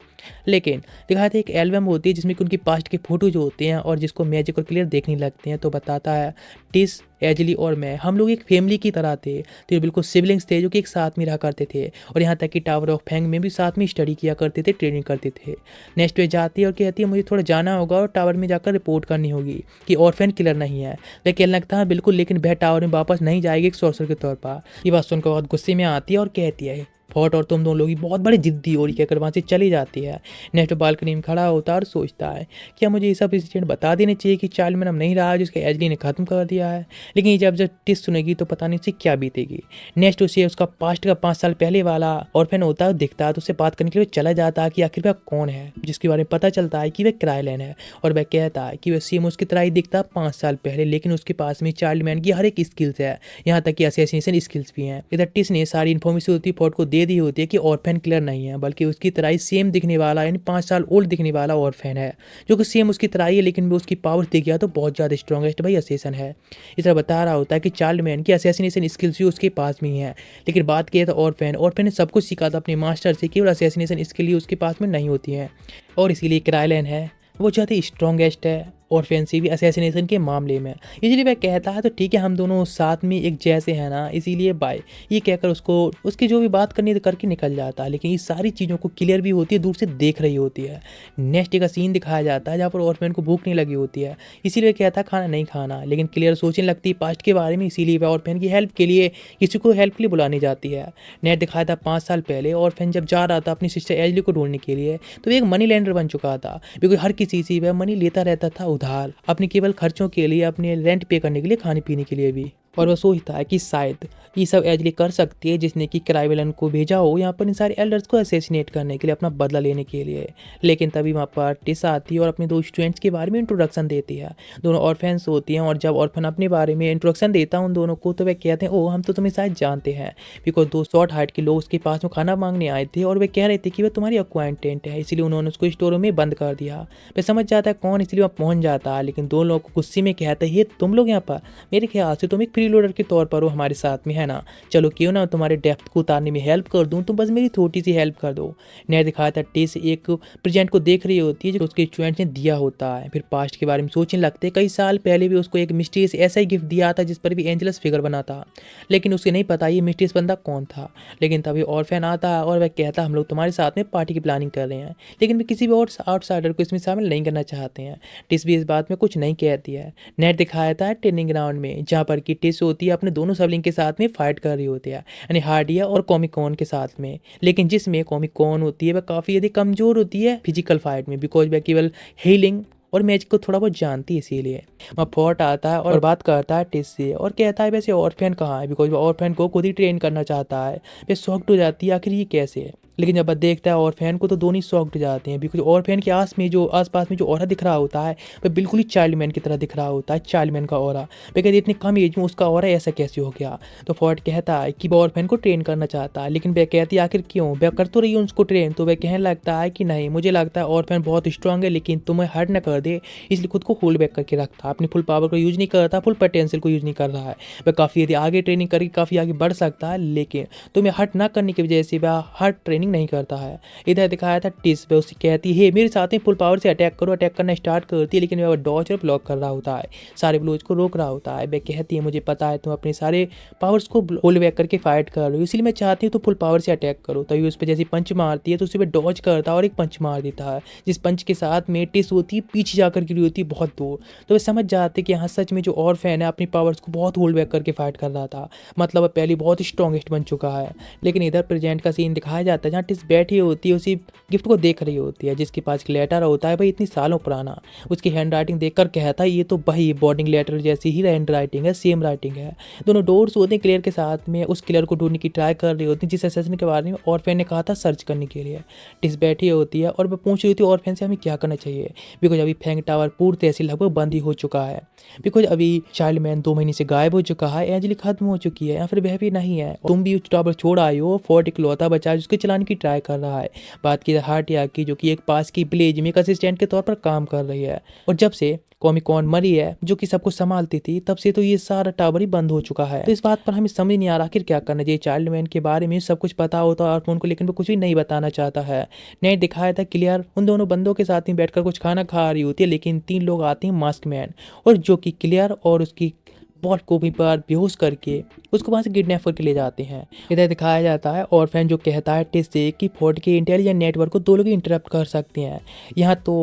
लेकिन दिखाते एक एल्बम होती है जिसमें कि उनकी पास्ट के फोटो जो होते हैं और जिसको मैजिक और क्लियर देखने लगते हैं। तो बताता है टिस, एजली और मैं, हम लोग एक फैमिली की तरह थे। तो ये बिल्कुल सिबलिंग्स थे जो कि एक साथ में रहा करते थे और यहाँ तक कि टावर ऑफ फैंग में भी साथ में स्टडी किया करते थे, ट्रेनिंग करते थे। नेक्स्ट वे जाती है और कहती है मुझे थोड़ा जाना होगा और टावर में जाकर रिपोर्ट करनी होगी कि ऑर्फेन किलर नहीं है। वह कहने लगता है बिल्कुल, लेकिन वह टावर में वापस नहीं जाएगी एक सॉर्सर के तौर पर। ये बात सुनकर बहुत गुस्से में आती है और कहती है फॉट और तुम दोनों लोग ही बहुत बड़ी जिद्दी हो रही कहकर वहाँ से चली जाती है। नेक्स्ट बालकनी में खड़ा होता है और सोचता है क्या मुझे ये सब इंसिडेंट बता देने चाहिए कि चाइल्ड मैन अब नहीं रहा जिसके एजली ने खत्म कर दिया है। लेकिन ये जब टिस सुनेगी तो पता नहीं उसे क्या बीतेगी। नेक्स्ट उसे उसका पास्ट का 5 साल पहले वाला ऑर्फेन होता है, दिखता है तो उससे बात करने के लिए चला जाता है कि आखिर वह कौन है, जिसके बारे में पता चलता है कि वह क्राइलैन है। और वह कहता है कि वह सेम उसकी तरह ही दिखता है 5 साल पहले, लेकिन उसके पास में चाइल्ड मैन की हर एक स्किल्स है, यहाँ तक कि असैसिनेशन स्किल्स भी हैं। इधर टिस ने सारी इन्फॉर्मेशन होती है फॉट को दे दी होती है कि ऑर्फेन किलर नहीं है, बल्कि उसकी तरह ही सेम दिखने वाला यानी 5 साल ओल्ड दिखने वाला ऑर्फेन है जो कि सेम उसकी तरह ही है। लेकिन वो उसकी पावर दिख गया तो बहुत ज़्यादा स्ट्रॉन्गेस्ट भाई असैसिन है। इस तरह बता रहा होता है कि चाइल्ड मैन की असैसिनेशन स्किल्स भी उसके पास में ही है। लेकिन बात किया तो ऑर्फेन ने सब कुछ सीखा था अपने मास्टर से, केवल असैसिनेशन स्किल ही उसके पास में नहीं होती है और इसीलिए क्राइलैन है वो ज़्यादा स्ट्रॉन्गेस्ट है ऑर्फेन से भी असैसिनेशन के मामले में। इसलिए वह कहता है तो ठीक है हम दोनों साथ में एक जैसे हैं ना, इसीलिए बाय, ये कहकर उसको उसकी जो भी बात करनी है करके निकल जाता है। लेकिन ये सारी चीज़ों को क्लियर भी होती है, दूर से देख रही होती है। नेक्स्ट का सीन दिखाया जाता है जहाँ पर ऑर्फेन को भूख नहीं लगी होती है, इसीलिए कहता है खाना नहीं खाना। लेकिन क्लियर सोचने लगती है पास्ट के बारे में, इसीलिए वह ऑर्फेन की हेल्प के लिए किसी को हेल्प के लिए बुलाने जाती है। नेट दिखाया था 5 साल पहले ऑर्फेन जब जा रहा था अपनी सिस्टर एजली को ढूंढने के लिए तो एक मनी लेंडर बन चुका था, क्योंकि हर किसी से वह मनी लेता रहता था उधार, अपनी केवल खर्चों के लिए, अपने रेंट पे करने के लिए, खाने पीने के लिए भी। और वह सोचता है कि शायद ये सब एजली कर सकती है जिसने कि क्राइवेलन को भेजा हो यहाँ पर इन सारे एल्डर्स को असैसिनेट करने के लिए, अपना बदला लेने के लिए। लेकिन तभी वहाँ पर टिस आती है और अपने 2 स्टूडेंट्स के बारे में इंट्रोडक्शन देती है। दोनों ऑर्फेन्स होती हैं और जब ऑर्फन अपने बारे में इंट्रोडक्शन देता है उन दोनों को तो वे कहते हैं ओ हम तो तुम्हें शायद जानते हैं, बिकॉज 2 शॉर्ट हाइट के लोग उसके पास में खाना मांगने आए थे और वे कह रहे थे कि वह तुम्हारी अक्वाइंटेंट है, इसलिए उन्होंने उसको स्टोर रूम में बंद कर दिया। वह समझ जाता है कौन, इसलिए वह पहुँच जाता है। लेकिन 2 लोगों को गुस्से में कहते हैं तुम लोग यहाँ पर, मेरे ख्याल से तुम एक फ्री लोडर के तौर पर हमारे साथ में है ना, चलो क्यों ना तुम्हारे डेप्थ को उतारने में हेल्प कर दूं, तुम बस मेरी छोटी सी हेल्प कर दो। नेट दिखाया था टिस एक प्रेजेंट को देख रही होती है जो उसके स्टूडेंट्स ने दिया होता है। फिर पास्ट के बारे में सोचने लगते हैं कई साल पहले भी उसको एक मिस्टीरियस ऐसा ही गिफ्ट दिया था जिस पर भी एंजलस फिगर बना था, लेकिन उसे नहीं पता ये मिस्टीरियस बंदा कौन था। लेकिन तभी ऑर्फेन आता है और वह कहता हम लोग तुम्हारे साथ में पार्टी की प्लानिंग कर रहे हैं, लेकिन वे किसी भी और आउटसाइडर को इसमें शामिल नहीं करना चाहते हैं। टिस भी इस बात में कुछ नहीं कहती है। नेट दिखाया था ट्रेनिंग ग्राउंड में जहाँ पर कि टिस होती है अपने दोनों सबलिंग के साथ में फाइट कर रही होती है, यानी हार्डिया और कॉमिकॉन के साथ में। लेकिन जिसमें कॉमिकॉन होती है वह काफ़ी अधिक कमज़ोर होती है फिजिकल फाइट में, बिकॉज वह केवल हीलिंग और मैजिक को थोड़ा बहुत जानती है। इसीलिए वह फॉर्ट आता है और बात करता है टिस से और कहता है वैसे ऑर्फेन कहाँ है, बिकॉज वह ऑर्फेन को खुद ही ट्रेन करना चाहता है। वह शॉक्ड हो जाती है आखिर ये कैसे है। लेकिन जब वह देखता है ऑर्फेन को तो दोनों ही शॉक्ड हो जाते हैं, बिकॉज ऑर्फेन के आसपास में जो ऑरा दिख रहा होता है वह बिल्कुल ही चाइल्ड मैन की तरह दिख रहा होता है, चाइल्ड मैन का ऑरा। वह कहते इतनी कम एज में उसका ऑरा ऐसा कैसे हो गया। तो फॉर्ट कहता है कि वह ऑर्फेन को ट्रेन करना चाहता है, लेकिन वह कहती है आखिर क्यों, वह कर तो रही है उसको ट्रेन। तो वह कहने लगता है कि नहीं, मुझे लगता है ऑर्फेन बहुत स्ट्रांग है, लेकिन तुम्हें हर्ट न कर कर दे, इसलिए खुद को होल्ड बैक करके रखता है, अपनी फुल पावर को यूज़ नहीं करता, फुल पोटेंशियल को यूज़ नहीं कर रहा है। वह काफ़ी यदि आगे ट्रेनिंग करके काफ़ी आगे बढ़ सकता है, लेकिन तुम्हें हर्ट ना करने की वजह से वह हर्ट ट्रेनिंग नहीं करता है। इधर दिखाया था टिस, वह उससे कहती है मेरे साथ में फुल पावर से अटैक करो, अटैक करना स्टार्ट करती है, लेकिन वह डॉज और ब्लॉक कर रहा होता है, सारे ब्लोज को रोक रहा होता है। वह कहती है मुझे पता है तुम अपने सारे पावर्स को होल्ड बैक करके फाइट कर रहे हो, इसलिए मैं चाहती हूँ तो फुल पावर से अटैक करो। तभी उस पर जैसे पंच मारती है तो उसे वह डॉज करता है और एक पंच मार देता है, जिस पंच के साथ में टिस होती है पीछे जाकर गिरी होती है बहुत दूर। तो वे समझ जाते कि यहाँ सच में जो और फैन है अपनी पावर्स को बहुत होल्ड बैक करके फाइट कर रहा था, मतलब वह पहले बहुत स्ट्रॉन्गेस्ट बन चुका है। लेकिन इधर प्रेजेंट का सीन दिखाया जाता है जहाँ टिस बैठी होती है, उसी गिफ्ट को देख रही होती है जिसके पास एक लेटर होता है भाई इतनी सालों पुराना। उसकी हैंड राइटिंग देखकर कहता है ये तो भाई बोर्डिंग लेटर जैसी ही हैंड राइटिंग है, सेम राइटिंग है। दोनों डोर्स होते हैं क्लियर के साथ में, उस किलर को ढूंढने की ट्राई कर रही होती है जिस असेसिन के बारे में ऑर्फेन ने कहा था सर्च करने के लिए। टिस बैठी होती है और वह पूछ रही होती है ऑर्फेन से हमें क्या करना चाहिए, बिकॉज अभी फैंग टावर पूरी तरह से लगभग बंद ही हो चुका है, बिकॉज अभी चाइल्ड मैन 2 महीने से गायब हो चुका है, एंजली खत्म हो चुकी है या फिर वह भी नहीं है, तुम भी उस टावर छोड़ आई हो, फोर्ट इकलौता बचा है जिसको चलाने की ट्राई कर रहा है। बात की हार्टिया की जो कि एक पास की विलेज में एक असिस्टेंट के तौर पर काम कर रही है, और जब से कॉमिकॉन मरी है जो कि सब कुछ संभालती थी तब से तो ये सारा टावर ही बंद हो चुका है। तो इस बात पर हमें समझ नहीं आ रहा आखिर क्या करना चाहिए। चाइल्ड मैन के बारे में सब कुछ पता होता है और उनको, लेकिन वो कुछ भी नहीं बताना चाहता है। नेट दिखाया था क्लियर उन दोनों बंदों के साथ ही बैठकर कुछ खाना खा रही होती है, लेकिन 3 लोग आते हैं मास्क मैन, और जो कि क्लियर और उसकी बॉट को भी पर बेहोश करके उसको वहाँ से किडनैप करके ले जाते हैं। इधर दिखाया जाता है और फैन जो कहता है टिस से कि फोर्ट के इंटेलिजेंट नेटवर्क को 2 लोग इंटरप्ट कर सकते हैं, यहाँ तो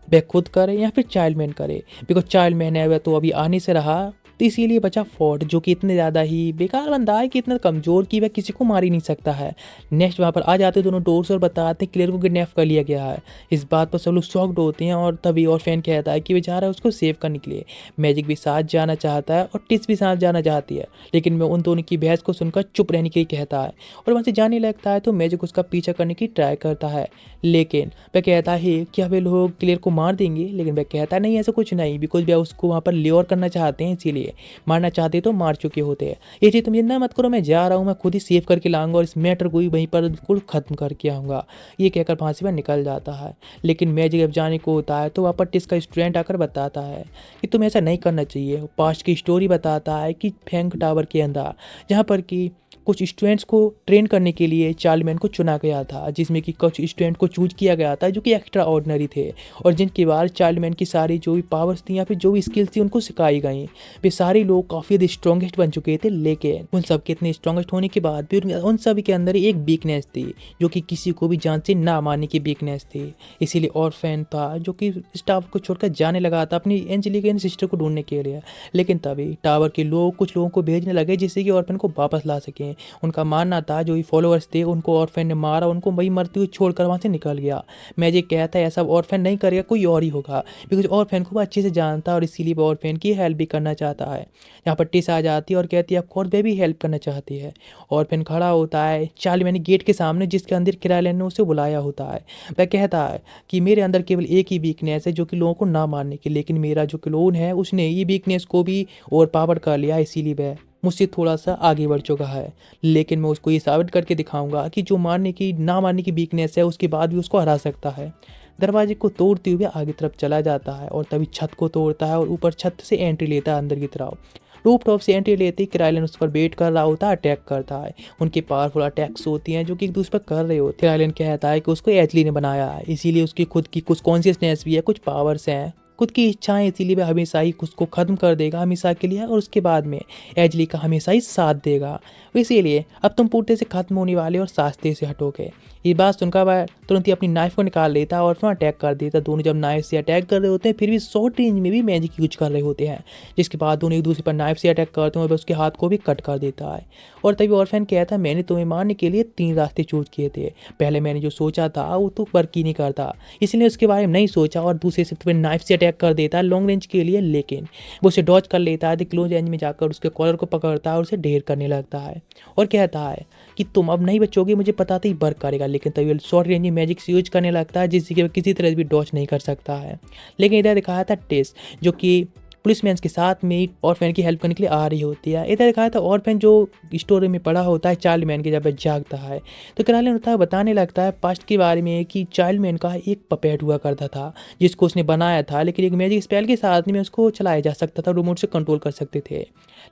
वह खुद करे या फिर चाइल्ड मैन करे, बिकॉज चाइल्ड मैन है वह तो अभी आने से रहा, तो इसीलिए बचा फोर्ट जो कि इतने ज़्यादा ही बेकार बंदा है कि इतना कमज़ोर कि वह किसी को मार ही नहीं सकता है। नेक्स्ट वहाँ पर आ जाते दोनों डोर्स और बताते हैं क्लियर को किडनैप कर लिया गया है। इस बात पर सब लोग शॉक्ड होते हैं और तभी और फैन कहता है कि वे जा रहा है उसको सेव करने के लिए। मैजिक भी साथ जाना चाहता है और टिस भी साथ जाना चाहती है, लेकिन मैं उन दोनों की बहस को सुनकर चुप रहने के लिए कहता है और वहाँ से जाने लगता है। तो मैजिक उसका पीछा करने की ट्राई करता है, लेकिन वह कहता है कि वे लोग क्लियर को मार देंगे, लेकिन वह कहता नहीं ऐसा कुछ नहीं, बिकॉज वह उसको वहाँ पर ल्योर करना चाहते हैं, इसीलिए मारना चाहते तो मार चुके होते हैं। ये चीज़ तुम चिंता मत करो, मैं जा रहा हूँ, मैं खुद ही सेव करके लाऊंगा और इस मैटर को ही वहीं पर बिल्कुल खत्म करके आऊँगा, ये कहकर फांसी पर निकल जाता है। लेकिन मैजिक जब जाने को होता है तो वहाँ पर टिस का स्टूडेंट आकर बताता है कि तुम्हें ऐसा नहीं करना चाहिए। पास्ट की स्टोरी बताता है कि फैंग टावर के अंदर जहाँ पर कि कुछ स्टूडेंट्स को ट्रेन करने के लिए चाइल्ड मैन को चुना गया था, जिसमें कि कुछ स्टूडेंट को चूज किया गया था जो कि एक्स्ट्रा ऑर्डिनरी थे और जिनके बाद चाइल्ड मैन की सारी जो भी पावर्स थी या फिर जो भी स्किल्स थी उनको सिखाई गई। वे सारे लोग काफ़ी ज़्यादा स्ट्रॉन्गेस्ट बन चुके थे, लेकिन उन सब के इतने स्ट्रॉन्गेस्ट होने के बाद भी उन सभी के अंदर एक वीकनेस थी जो कि किसी को भी जान से ना मारने की वीकनेस थी। इसीलिए और फैन था जो कि इस टावर को छोड़कर जाने लगा था अपनी एंजेलिका सिस्टर को ढूंढने के लिए, लेकिन तभी टावर के लोग कुछ लोगों को भेजने लगे जिससे कि ऑर्फन को वापस ला सकें। उनका मानना था जो भी फॉलोअर्स थे उनको ऑर्फन ने मारा, उनको वही मरते हुए छोड़कर वहाँ से निकल गया। मैजिक कहता है ऐसा ऑर्फन नहीं करेगा, कोई और ही होगा, बिकॉज ऑर्फन को अच्छे से जानता है और इसीलिए वो ऑर्फन की हेल्प भी करना चाहता है। यहाँ पर टिस आ जाती है और कहती है ऑफकोर्स वे भी हेल्प करना चाहती है। ऑर्फन खड़ा होता है चार्ली मैन गेट के सामने जिसके अंदर किरायलन ने उसे बुलाया होता है। वह कहता है कि मेरे अंदर केवल एक ही वीकनेस है जो कि लोगों को ना मारने की, लेकिन मेरा जो क्लोन है उसने ये वीकनेस को भी ओवर पावर कर लिया, इसीलिए वह मुझसे थोड़ा सा आगे बढ़ चुका है। लेकिन मैं उसको ये साबित करके दिखाऊंगा कि जो मारने की ना मारने की वीकनेस है उसके बाद भी उसको हरा सकता है। दरवाजे को तोड़ते हुए आगे तरफ चला जाता है और तभी छत को तोड़ता है और ऊपर छत से एंट्री लेता है अंदर की तरफ। रूप टॉप से एंट्री लेते ही किरायलन उस पर वेट कर रहा होता है, अटैक करता है। उनकी पावरफुल अटैक्स होती हैं जो कि एक दूसरे पर कर रहे होते हैं। किरायलन कहता है कि उसको एजली ने बनाया है, इसीलिए उसकी खुद की कुछ कॉन्शियसनेस भी है, कुछ पावर्स हैं, खुद की इच्छाएं, इसीलिए वह हमेशा ही उसको खत्म कर देगा हमेशा के लिए और उसके बाद में एजली का हमेशा ही साथ देगा। इसीलिए अब तुम पूर्ते से खत्म होने वाले और सास्ते से हटोगे। ये बात सुनकर वह तुरंत ही अपनी नाइफ को निकाल लेता है और फिर अटैक कर देता। दोनों जब नाइफ से अटैक कर रहे होते हैं फिर भी शॉर्ट रेंज में भी मैजिक यूज कर रहे होते हैं, जिसके बाद दोनों एक दूसरे पर नाइफ से अटैक करते हैं और वह उसके हाथ को भी कट कर देता है। और तभी ऑर्फन कहता है मैंने तुम्हें मारने के लिए 3 रास्ते चूज किए थे, पहले मैंने जो सोचा था वो तो वर्क ही नहीं करता, इसलिए उसके बारे में नहीं सोचा और दूसरे से तुम्हें नाइफ से अटैक कर देता है लॉन्ग रेंज के लिए, लेकिन वो उसे डॉज कर लेता है। क्लोज रेंज में जाकर उसके कॉलर को पकड़ता है और उसे ढेर करने लगता है और कहता है कि तुम अब नहीं बचोगे, मुझे पता था ही वर्क करेगा। लेकिन तभी शॉर्ट रेंज में मैजिक से यूज करने लगता है जिससे कि वह किसी तरह भी डॉज नहीं कर सकता है। लेकिन इधर दिखाया था टेस जो कि पुलिसमैन के साथ में ऑर्फेन की हेल्प करने के लिए आ रही होती है। इधर दिखाया था ऑर्फेन जो स्टोरी में पढ़ा होता है चाइल्ड मैन के, जब वह जागता है तो क्राइलिन होता है बताने लगता है पास्ट के बारे में कि चाइल्ड मैन का एक पपेट हुआ करता था जिसको उसने बनाया था, लेकिन एक मैजिक स्पेल के साथ में उसको चलाया जा सकता था, रिमोट से कंट्रोल कर सकते थे,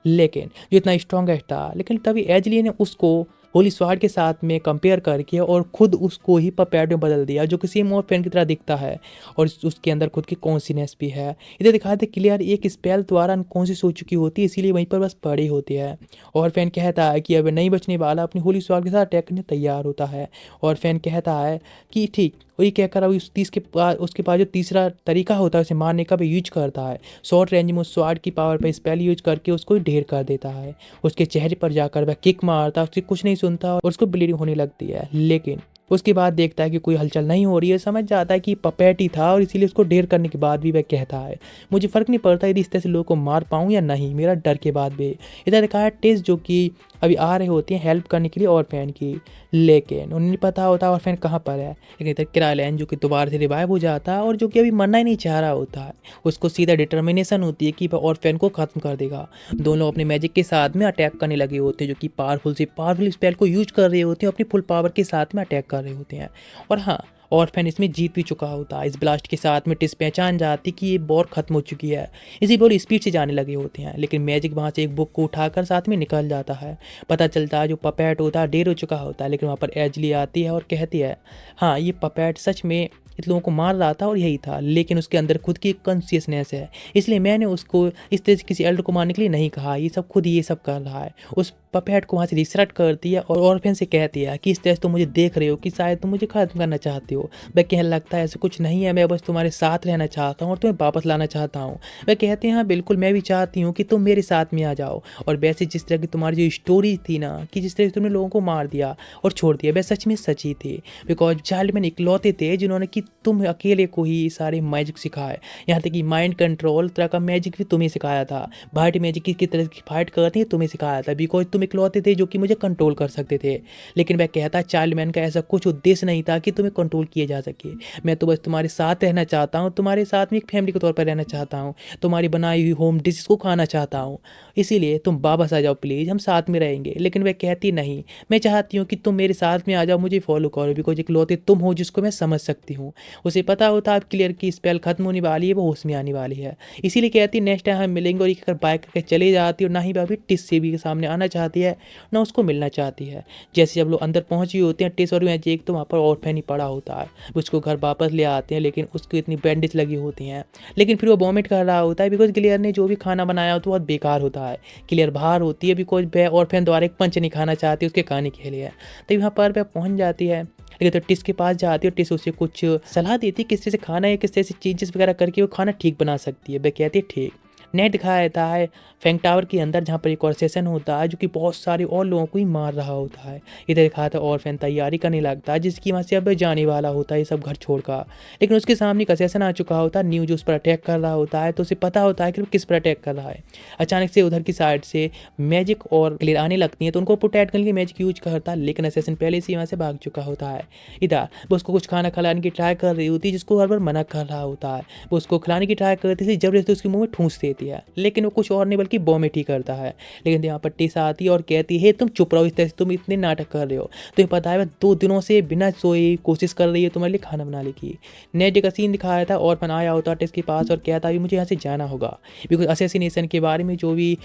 लेकिन जो इतना स्ट्रॉन्गेस्ट था। लेकिन तभी एजली ने उसको होली स्वॉर्ड के साथ में कंपेयर करके और खुद उसको ही पपेट में बदल दिया, जो कि सेम ऑर्फेन की तरह दिखता है और उसके अंदर खुद की कॉन्शियसनेस भी है। इधर दिखाया था क्लियर एक स्पेल द्वारा अनकॉन्शियस हो चुकी होती है, इसीलिए वहीं पर बस पड़ी होती है। ऑर्फेन कहता है कि अब नहीं बचने वाला, अपनी होली स्वॉर्ड के साथ अटैक करने तैयार होता है। ऑर्फेन कहता है कि ठीक, वही कहकर अब उसके पास जो तीसरा तरीका होता है उसे मारने का भी यूज करता है। शॉर्ट रेंज में उस स्वॉर्ड की पावर पर स्पेल यूज करके उसको ढेर कर देता है। उसके चेहरे पर जाकर वह किक मारता है, उससे कुछ नहीं सुनता और उसको ब्लीडिंग होने लगती है। लेकिन उसके बाद देखता है कि कोई हलचल नहीं हो रही है, समझ जाता है कि पपेट ही था और इसीलिए उसको ढेर करने के बाद भी वह कहता है मुझे फ़र्क नहीं पड़ता यदि इस तरह से लोगों को मार पाऊँ या नहीं, मेरा डर के बाद भी। इधर देखा है टेस्ट जो कि अभी आ रहे होती हैं हेल्प करने के लिए ऑर्फेन की, लेकिन उन्हें नहीं पता होता ऑर्फेन कहाँ पर है। लेकिन इधर क्राइलिन जो कि दोबारा से रिवाइव हो जाता है और जो कि अभी मरना ही नहीं चाह रहा होता है, उसको सीधा डिटर्मिनेशन होती है कि वह ऑर्फेन को ख़त्म कर देगा। दोनों अपने मैजिक के साथ में अटैक करने लगे होते हैं, जो कि पावरफुल से पावरफुल स्पेल को यूज कर रहे होते हैं, अपनी फुल पावर के साथ में अटैक कर रहे होते हैं। और हाँ, ऑर्फेन इसमें जीत भी चुका होता है। इस ब्लास्ट के साथ में टिस पहचान जाती कि ये वॉर खत्म हो चुकी है, इसी बोल स्पीड से जाने लगे होते हैं। लेकिन मैजिक वहाँ से एक बुक को उठाकर साथ में निकल जाता है। पता चलता है जो पपेट होता है ढेर हो चुका होता है, लेकिन वहाँ पर एजली आती है और कहती है हाँ ये पपेट सच में इन लोगों को मार रहा था और यही था, लेकिन उसके अंदर खुद की एक कॉन्शियसनेस है, इसलिए मैंने उसको इस तरह से किसी एल्डर को मारने के लिए नहीं कहा, ये सब खुद ये सब कर रहा है। उस पपेट को वहाँ से रिसर्ट करती है और ऑर्फेन से कहती है कि इस तरह से तुम मुझे देख रहे हो कि शायद तुम मुझे खत्म करना चाहते हो। वह कहने लगता है ऐसा कुछ नहीं है, मैं बस तुम्हारे साथ रहना चाहता हूँ और तुम्हें वापस लाना चाहता हूँ। वह कहते हैं हाँ बिल्कुल, मैं भी चाहती हूँ कि तुम मेरे साथ में आ जाओ। और वैसे जिस तरह की तुम्हारी जो स्टोरी थी ना, कि जिस तरह से तुमने लोगों को मार दिया और छोड़ दिया, वह सच में सच्ची थी। बिकॉज चाइल्ड मैन इकलौते थे जिन्होंने कि तुम अकेले को ही सारे मैजिक सिखाए, यहाँ तक कि माइंड कंट्रोल तरह का मैजिक भी तुम्हें सिखाया था, वाइट मैजिक की तरह की फाइट करती है तुम्हें सिखाया था, बिकॉज तुम इकलौते थे जो कि मुझे कंट्रोल कर सकते थे। लेकिन वह कहता चाइल्ड मैन का ऐसा कुछ उद्देश्य नहीं था कि तुम्हें कंट्रोल किए जा सके, मैं तो बस तुम्हारे साथ रहना चाहता हूँ, तुम्हारे साथ में एक फैमिली के तौर पर रहना चाहता हूँ, तुम्हारी बनाई हुई होम डिशेस को खाना चाहता हूँ, इसीलिए तुम वापस आ जाओ प्लीज़, हम साथ में रहेंगे। लेकिन वह कहती नहीं, मैं चाहती हूँ कि तुम मेरे साथ में आ जाओ, मुझे फॉलो करो, बिकॉज इकलौते तुम हो जिसको मैं समझ सकती हूँ। उसे पता होता अब क्लियर की स्पेल खत्म होने वाली है, वो होश में आने वाली है, इसीलिए कहती नेक्स्ट टाइम हम मिलेंगे। और एक बाइक करके चले जाती और ना ही वह अभी टिस से भी सामने आना चाहती है, ना उसको मिलना चाहती है। जैसे जब लोग अंदर पहुंची होते हैं टिस और मैजिक, तो वहाँ पर ऑर्फेन ही पड़ा होता है, उसको घर वापस ले आते हैं, लेकिन उसको इतनी बैंडेज लगी होती हैं, लेकिन फिर वो वॉमिट कर रहा होता है बिकॉज क्लियर ने जो भी खाना बनाया होता है बहुत बेकार होता है। क्लियर बाहर होती है बिकॉज वह ऑर्फेन द्वारा एक पंच नहीं खाना चाहती उसके खाने के लिए, तो यहाँ पर वह पहुँच जाती है। लेकिन तो टिस के पास जाती है और टिस उसे कुछ सलाह देती है किस तरह से खाना है, किस तरह से चेंजेस वगैरह करके वो खाना ठीक बना सकती है। वह कहती है ठीक। नेट दिखाया जाता है फैंग टावर के अंदर, जहाँ पर एक और सेशन होता है जो कि बहुत सारे और लोगों को ही मार रहा होता है। इधर दिखाया था ऑर्फेन तैयारी करने लगता है जिसकी वहाँ से अब जाने वाला होता है ये सब घर छोड़कर, लेकिन उसके सामने का सेशन आ चुका होता है, न्यू जो उस पर अटैक कर रहा होता है, तो उसे पता होता है कि वो किस पर अटैक कर रहा है। अचानक से उधर की साइड से मैजिक और क्लियर आने लगती है, तो उनको प्रोटेक्ट करने के लिए मैजिक यूज करता है, लेकिन असेसन पहले से वहाँ से भाग चुका होता है। इधर वो उसको कुछ खाना खिलाने की ट्राई कर रही होती है, जिसको हर बार मना कर रहा होता है। वो उसको खिलाने की ट्राई करती थी, जबरदस्ती उसके मुंह में ठूंस देती है, लेकिन वो कुछ और नहीं बल्कि वॉमिट ही करता है। लेकिन यहाँ पर टिस आती है और कहती है तुम चुप रहो, इस तरह से तुम इतने नाटक कर रहे हो, तो पता है वह 2 दिनों से बिना सोए कोशिश कर रही है तुम्हारे लिए खाना बनाने की। नेट का सीन दिखाया था और आया होता टिस के पास और कहता है मुझे यहाँ से जाना होगा, बिकॉज असेसिनेशन के बारे में जो भी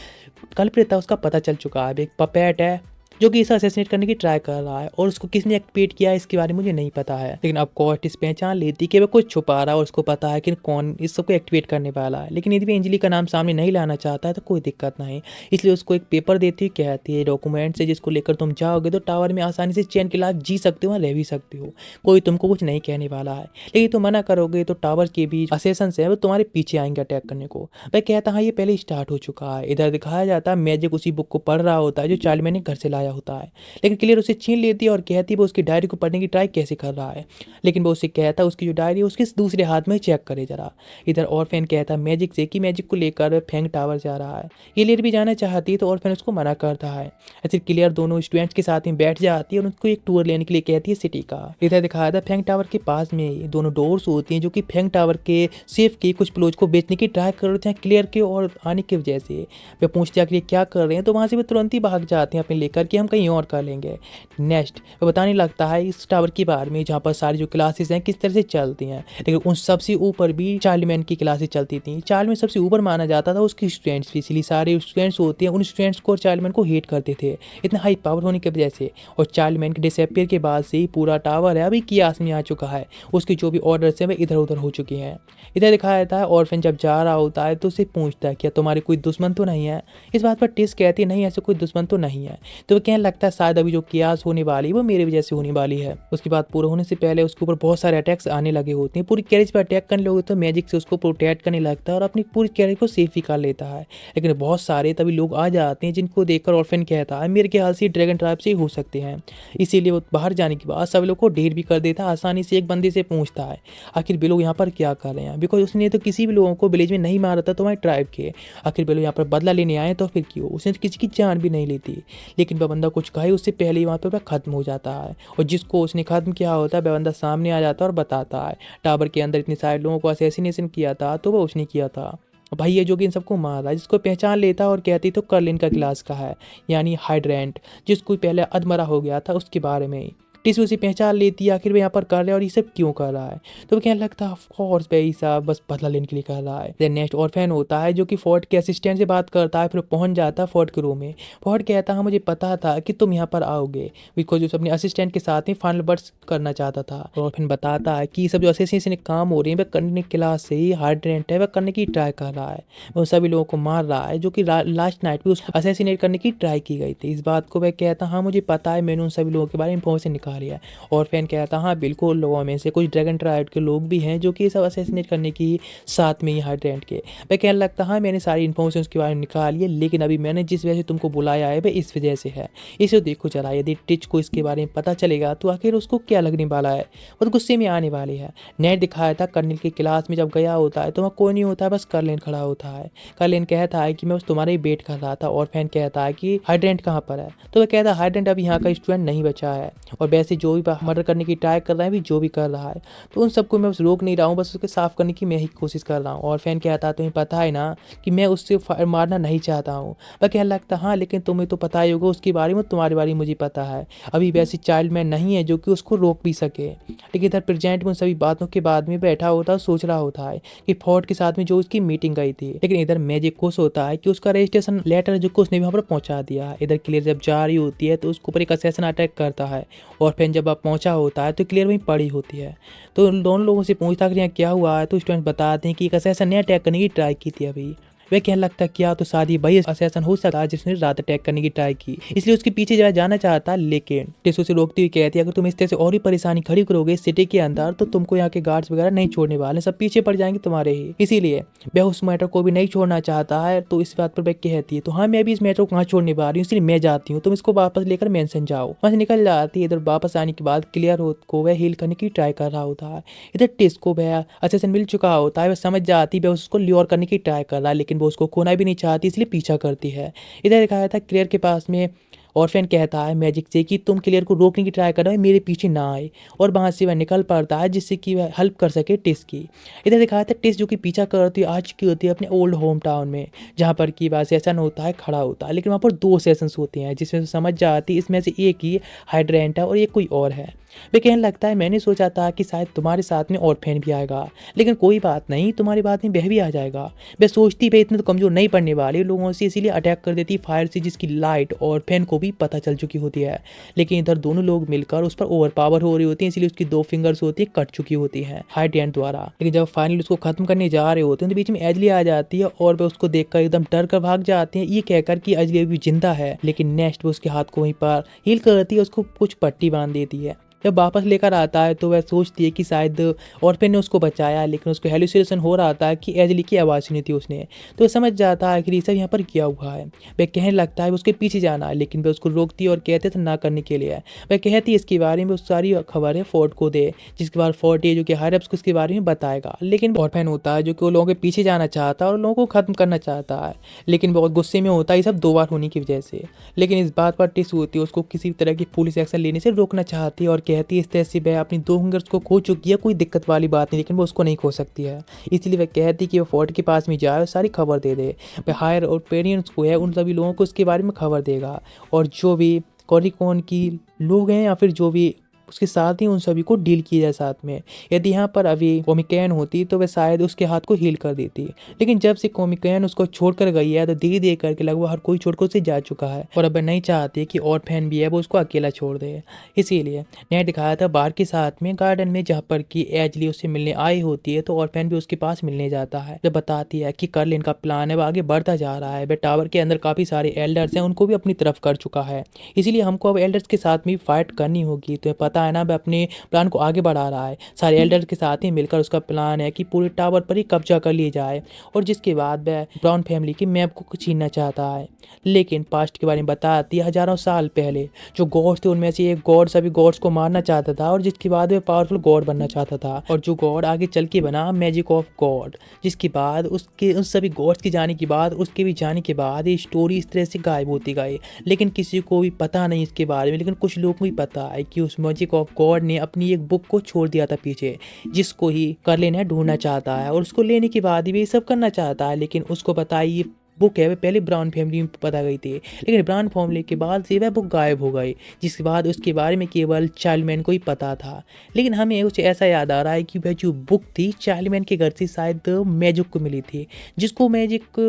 कल्प्रिट था उसका पता चल चुका है। एक पपेट है जो कि इसे असेसिनेट करने की ट्राई कर रहा है और उसको किसने एक्टिवेट किया है इसके बारे में मुझे नहीं पता है। लेकिन अब कॉर्टिस पहचान लेती कि वह कुछ छुपा रहा है और उसको पता है कि कौन इस सबको एक्टिवेट करने वाला है। लेकिन यदि एंजली का नाम सामने नहीं लाना चाहता है तो कोई दिक्कत नहीं, इसलिए उसको एक पेपर देती है, कहती है डॉक्यूमेंट से जिसको लेकर तुम जाओगे तो टावर में आसानी से चैन की लाइफ जी सकते हो, रह भी सकते हो, कोई तुमको कुछ नहीं कहने वाला है। लेकिन तुम मना करोगे तो टावर के बीच असेसन है वो तुम्हारे पीछे आएंगे अटैक करने को। वह कहता है ये पहले स्टार्ट हो चुका है। इधर दिखाया जाता है मैजिक उसी बुक को पढ़ रहा होता है जो चाइल्ड मैन ने घर से लाया होता है, लेकिन क्लियर उसे छीन लेती है और कहती है वो उसकी डायरी को पढ़ने की ट्राई कैसे कर रहा है। लेकिन वो उससे कहता है उसकी जो डायरी है उसके दूसरे हाथ में चेक करे जरा। इधर ऑर्फेन कहता है मैजिक से कि मैजिक को लेकर फेंग टावर जा रहा है। क्लियर भी जाना चाहती है तो ऑर्फेन उसको मना करता है। ऐसे क्लियर दोनों स्टूडेंट्स के साथ में बैठ जाती है और उनको एक टूर लेने के लिए कहती है सिटी का। इधर दिखाया था फेंग टावर के पास में ही दोनों डोर्स होती हैं जो कि फेंग टावर के सेफ के कुछ प्लोज को बेचने की ट्राई कर रहे थे क्लियर के और आने की वजह से। वे पूछते हैं कि ये क्या कर रहे हैं, तो वहाँ से वे तुरंत ही भाग जाते हैं अपने लेकर कि हम कहीं और कर लेंगे। नेक्स्ट वो बताने लगता है इस टावर के बारे में जहाँ पर सारी जो क्लासेस हैं किस तरह से चलती हैं, लेकिन उन सबसे ऊपर भी चार्लीमैन की क्लासेस चलती थी। चार्लीमैन सबसे ऊपर माना जाता था उसके स्टूडेंट्स भी, इसलिए सारे स्टूडेंट्स होते हैं उन स्टूडेंट्स को और चार्लीमैन को हेट करते थे इतना हाई पावर होने की वजह से। और चार्लीमैन के डिसअपीयर के बाद से ही पूरा टावर है अभी कियास में आ चुका है, उसके जो भी ऑर्डर्स हैं वे इधर उधर हो चुके हैं। इधर दिखाया जाता है ऑर्फन जब जा रहा होता है तो उससे पूछता है क्या तुम्हारे कोई दुश्मन तो नहीं है। इस बात पर टिस कहती है नहीं ऐसे कोई दुश्मन तो नहीं है। तो वो कहने लगता है शायद अभी जो कियास होने वाली है वो मेरी वजह से होने वाली है। उसके बाद पूरा होने से पहले उसके ऊपर बहुत सारे अटैक्स आने लगे होते हैं, पूरी कैरेज पर अटैक करने लगे तो मैजिक से उसको प्रोटेक्ट करने लगता है और अपनी पूरी कैरेज को सेफ ही कर लेता है। लेकिन बहुत सारे तभी लोग आ जाते हैं जिनको देखकर ऑर्फन कहता है मेरे ख्याल से ड्रैगन ट्राइब से ही हो सकते हैं। इसीलिए वो बाहर जाने के बाद सब लोग को ढेर भी कर देता है। आसानी से एक बंदे से पूछता है आखिर वे लोग यहाँ पर क्या कर रहे हैं, बिकॉज उसने तो किसी भी लोगों को विलेज में नहीं मारा था तुम्हारे ट्राइब के, आखिर वे लोग यहाँ पर बदला लेने आए तो फिर क्यों। उसने तो किसी की जान भी नहीं ली थी, लेकिन वह बंदा कुछ कहे उससे पहले ही वहाँ पर खत्म हो जाता है। और जिसको उसने खत्म किया होता है वह बंदा सामने आ जाता है और बताता है टावर के अंदर इतने सारे लोगों को असैसिनेशन किया था तो वह उसने किया था। भाई ये जो कि इन सबको मार रहा है, जिसको पहचान लेता और कहती तो कर्लिन का क्लास का है यानी हाइड्रेंट, जिसको पहले अधमरा हो गया था उसके बारे में। टिश्यू से पहचान लेती है आखिर वो यहाँ पर कर रहा है और ये सब क्यों कर रहा है। तो वो कहने लगता है ऑफ कोर्स भाई साहब बस बदला लेने के लिए कर रहा है। देन नेक्स्ट ऑर्फेन होता है जो कि फोर्ट के असिस्टेंट से बात करता है, फिर पहुंच जाता है फोर्ट के रूम में। फोर्ट कहता है मुझे पता था कि तुम यहाँ पर आओगे, बिकॉज उस अपने असिस्टेंट के साथ ही फाइनल वर्ड्स करना चाहता था। ऑर्फेन बताता है कि सब जो असिस्टेंट काम हो रही है वह करने क्लास से ही हाइड्रेंट है वह करने की ट्राई कर रहा है, वो सभी लोगों को मार रहा है जो कि लास्ट नाइट भी उसको असैसिनेट करने की ट्राई की गई थी। इस बात को वह कहता हाँ मुझे पता है, मैंने उन सभी लोगों के बारे में इन्फॉर्मेशन निकाली है। और फैन कहता हाँ बिल्कुल लोगों में से कुछ ड्रैगन ट्राइब के लोग भी हैं जो कि सब असैसिनेट करने की साथ में ही हाइड्रेंट के। वह कहने लगता हाँ मैंने सारी इन्फॉर्मेशन उसके बारे में निकाली है, लेकिन अभी मैंने जिस वजह से तुमको बुलाया है वह इस वजह से है। इसे देखो चला, यदि टिच को इसके बारे में पता चलेगा तो आखिर उसको क्या लगने वाला है, वो तो गुस्से में आने वाली है। नेट दिखाया था कर्नल की क्लास में जब गया होता है तो वहाँ कोई नहीं होता है, बस कर्लिन खड़ा होता है। कर्लिन कहता है कि मैं बस तुम्हारा ही वेट कर रहा था। और फैन कहता है कि हाइड्रेंट कहाँ पर है, तो वह कहता है हाइड्रेंट अभी यहाँ का स्टूडेंट नहीं बचा है और वैसे जो भी मर्डर करने की ट्राई कर रहा है भी जो भी कर रहा है तो उन सबको मैं बस रोक नहीं रहा हूँ, बस उसके साफ करने की मैं ही कोशिश कर रहा हूँ। और फैन कहता है तुम्हें पता है ना कि मैं उससे मारना नहीं चाहता हूँ। वह कहने लगता हाँ लेकिन तुम्हें तो पता ही होगा उसके बारे में, तुम्हारे बारे में मुझे पता है, अभी वैसी चाइल्ड मैन नहीं है जो कि उसको रोक भी सके। लेकिन इधर प्रेजेंट में उन सभी बातों के बाद में बैठा होता है, सोच रहा होता है कि फोर्ट के साथ में जो उसकी मीटिंग गई थी। लेकिन इधर मैजिक खुश होता है कि उसका रजिस्ट्रेशन लेटर जो कि उसने वहाँ पर पहुँचा दिया। इधर क्लियर जब जा रही होती है तो उसके ऊपर एक असैसिन अटैक करता है और फिर जब आप पहुँचा होता है तो क्लियर वहीं पड़ी होती है। तो उन दोनों लोगों से पूछता कि यहाँ क्या हुआ है, तो स्टूडेंट बताते हैं कि एक असैसिन ने अटैक करने की ट्राई की थी अभी। वह कहने लगता है क्या तो शादी वही असैसिन हो सकता है जिसने रात अटैक करने की ट्राई की, इसलिए उसके पीछे जाना चाहता। लेकिन टिस उसे रोकती हुई कहती है अगर तुम इस तरह से और भी परेशानी खड़ी करोगे सिटी के अंदर तो तुमको यहाँ के गार्ड्स वगैरह नहीं छोड़ने वाले, सब पीछे पड़ जाएंगे तुम्हारे ही। इसीलिए वह उस मैटर को भी नहीं छोड़ना चाहता है। तो इस बात पर वह कहती है तो हाँ मैं भी इस मैटर को कहाँ छोड़ने वाली हूँ, इसलिए मैं जाती हूँ, तुम इसको वापस लेकर मेंशन जाओ। वहाँ से निकल जाती है। इधर वापस आने के बाद क्लियर को वह हील करने की ट्राई कर रहा होता है। इधर टिस को वह असैसिन मिल चुका होता है, वह समझ जाती है वह उसको ल्योर करने की ट्राई कर रहा है, लेकिन वो उसको खोना भी नहीं चाहती इसलिए पीछा करती है। इधर दिखाया था क्लियर के पास में ऑर्फेन कहता है मैजिक से कि तुम क्लियर को रोकने की ट्राई कर रहे हो, मेरे पीछे ना आए, और वहाँ से वह निकल पड़ता है जिससे कि वह हेल्प कर सके टिस की। इधर दिखाया था टिस जो कि पीछा करती है आ चुकी होती है अपने ओल्ड होम टाउन में, जहाँ पर कि वह सेशन होता है खड़ा होता है, लेकिन वहाँ पर 2 सेशंस होते हैं जिसमें से समझ जाती है इसमें से एक ही हाइड्रेंट है और एक कोई और है। वे कहने लगता है मैंने सोचा था कि शायद तुम्हारे साथ में ऑर्फेन भी आएगा, लेकिन कोई बात नहीं तुम्हारी बात में वह भी आ जाएगा। वह सोचती वह इतने तो कमजोर नहीं पड़ने वाले लोगों से, इसीलिए अटैक कर देती फायर से जिसकी लाइट ऑर्फेन को भी पता चल चुकी होती है। लेकिन इधर दोनों लोग मिलकर उस पर ओवर पावर हो रही होती है, इसलिए उसकी 2 फिंगर्स होती है कट चुकी होती है हाइड्रेंट द्वारा। लेकिन जब फाइनली उसको खत्म करने जा रहे होते हैं तो बीच में एजली आ जाती है और वह उसको देखकर एकदम डर कर भाग जाते हैं, ये कहकर कि एजली अभी जिंदा है। लेकिन नेक्स्ट वो उसके हाथ को वहीं पर हील करती है, उसको कुछ पट्टी बांध देती है। जब वापस लेकर आता है तो वह सोचती है कि शायद ऑर्फेन ने उसको बचाया, लेकिन उसको हेलुसिनेशन हो रहा था कि एजली की आवाज़ सुनी थी उसने। तो वह समझ जाता है कि ये सब यहाँ पर किया हुआ है। वह कहने लगता है उसके पीछे जाना है, लेकिन वह उसको रोकती है और कहते थे ना करने के लिए। वह कहती है इसके बारे में उस सारी खबर है फोर्ड को दे, जिसके बाद फोर्ड है जो कि हायर अप्स उसके बारे में बताएगा। लेकिन ऑर्फेन होता है जो कि वो लोगों के पीछे जाना चाहता है और लोगों को खत्म करना चाहता है, लेकिन बहुत गुस्से में होता है ये सब 2 बार होने की वजह से। लेकिन इस बात पर टिस होती है उसको किसी तरह की पुलिस एक्शन लेने से रोकना चाहती है और कहती है इस तरह से वह अपनी 2 फिंगर्स को खो चुकी है, कोई दिक्कत वाली बात नहीं, लेकिन वो उसको नहीं खो सकती है। इसलिए वह कहती है कि वो फोर्ट के पास में जाए और सारी खबर दे दे। वह हायर और पेरेंट्स को है उन सभी लोगों को उसके बारे में खबर देगा, और जो भी कॉरिकॉन की लोग हैं या फिर जो भी उसके साथ ही उन सभी को डील किया जाए साथ में। यदि यहाँ पर अभी कोमिकैन होती तो वह शायद उसके हाथ को हील कर देती, लेकिन जब से कोमिकैन उसको छोड़कर गई है तो धीरे धीरे करके लगभग हर कोई छोड़कर उसे जा चुका है, और अब वह नहीं चाहती कि और फैन भी है वो उसको अकेला छोड़ दे। इसीलिए नेट दिखाया था बार के साथ में गार्डन में, जहाँ पर कि एजली उससे मिलने आई होती है तो और फैन भी उसके पास मिलने जाता है। जब बताती है कि कर्लिन का प्लान है वो आगे बढ़ता जा रहा है, वह टावर के अंदर काफ़ी सारे एल्डर्स हैं उनको भी अपनी तरफ कर चुका है, इसीलिए हमको अब एल्डर्स के साथ में फाइट करनी होगी। तो पता है ना वह अपने प्लान को आगे बढ़ा रहा है, सारे एल्डर्स के साथ ही मिलकर उसका प्लान है कि पूरे टावर पर ही कब्जा कर लिया जाए, और जिसके बाद वह ब्राउन फैमिली की मैप को छीनना चाहता है। लेकिन पास्ट के बारे में बताती है हजारों साल पहले जो गॉड्स थे उनमें से एक गॉड सभी गॉड्स को मारना चाहता था, और जिसके बाद वह पावरफुल गॉड बनना चाहता था, और जो गॉड आगे चल के बना मैजिक ऑफ गॉड, जिसके बाद उसके उन सभी गॉड्स के जाने के बाद उसके भी जाने के बाद ये स्टोरी इस तरह से गायब होती गई। लेकिन किसी को भी पता नहीं इसके बारे में, लेकिन कुछ लोगों को भी पता है कि उस मैजिक ऑफ गॉड ने अपनी एक बुक को छोड़ दिया था पीछे, जिसको ही कर्लिन है ढूंढना चाहता है, और उसको लेने के बाद भी ये सब करना चाहता है। लेकिन उसको पता है ये बुक है वह पहले ब्राउन फैमिली में पता गई थी, लेकिन ब्राउन फैमिली के बाद से वह बुक गायब हो गई, जिसके बाद उसके बारे में केवल चाइल्डमैन को ही पता था। लेकिन हमें कुछ ऐसा याद आ रहा है कि वह जो बुक थी चाइल्डमैन के घर से शायद मैजिक को मिली थी, जिसको मैजिक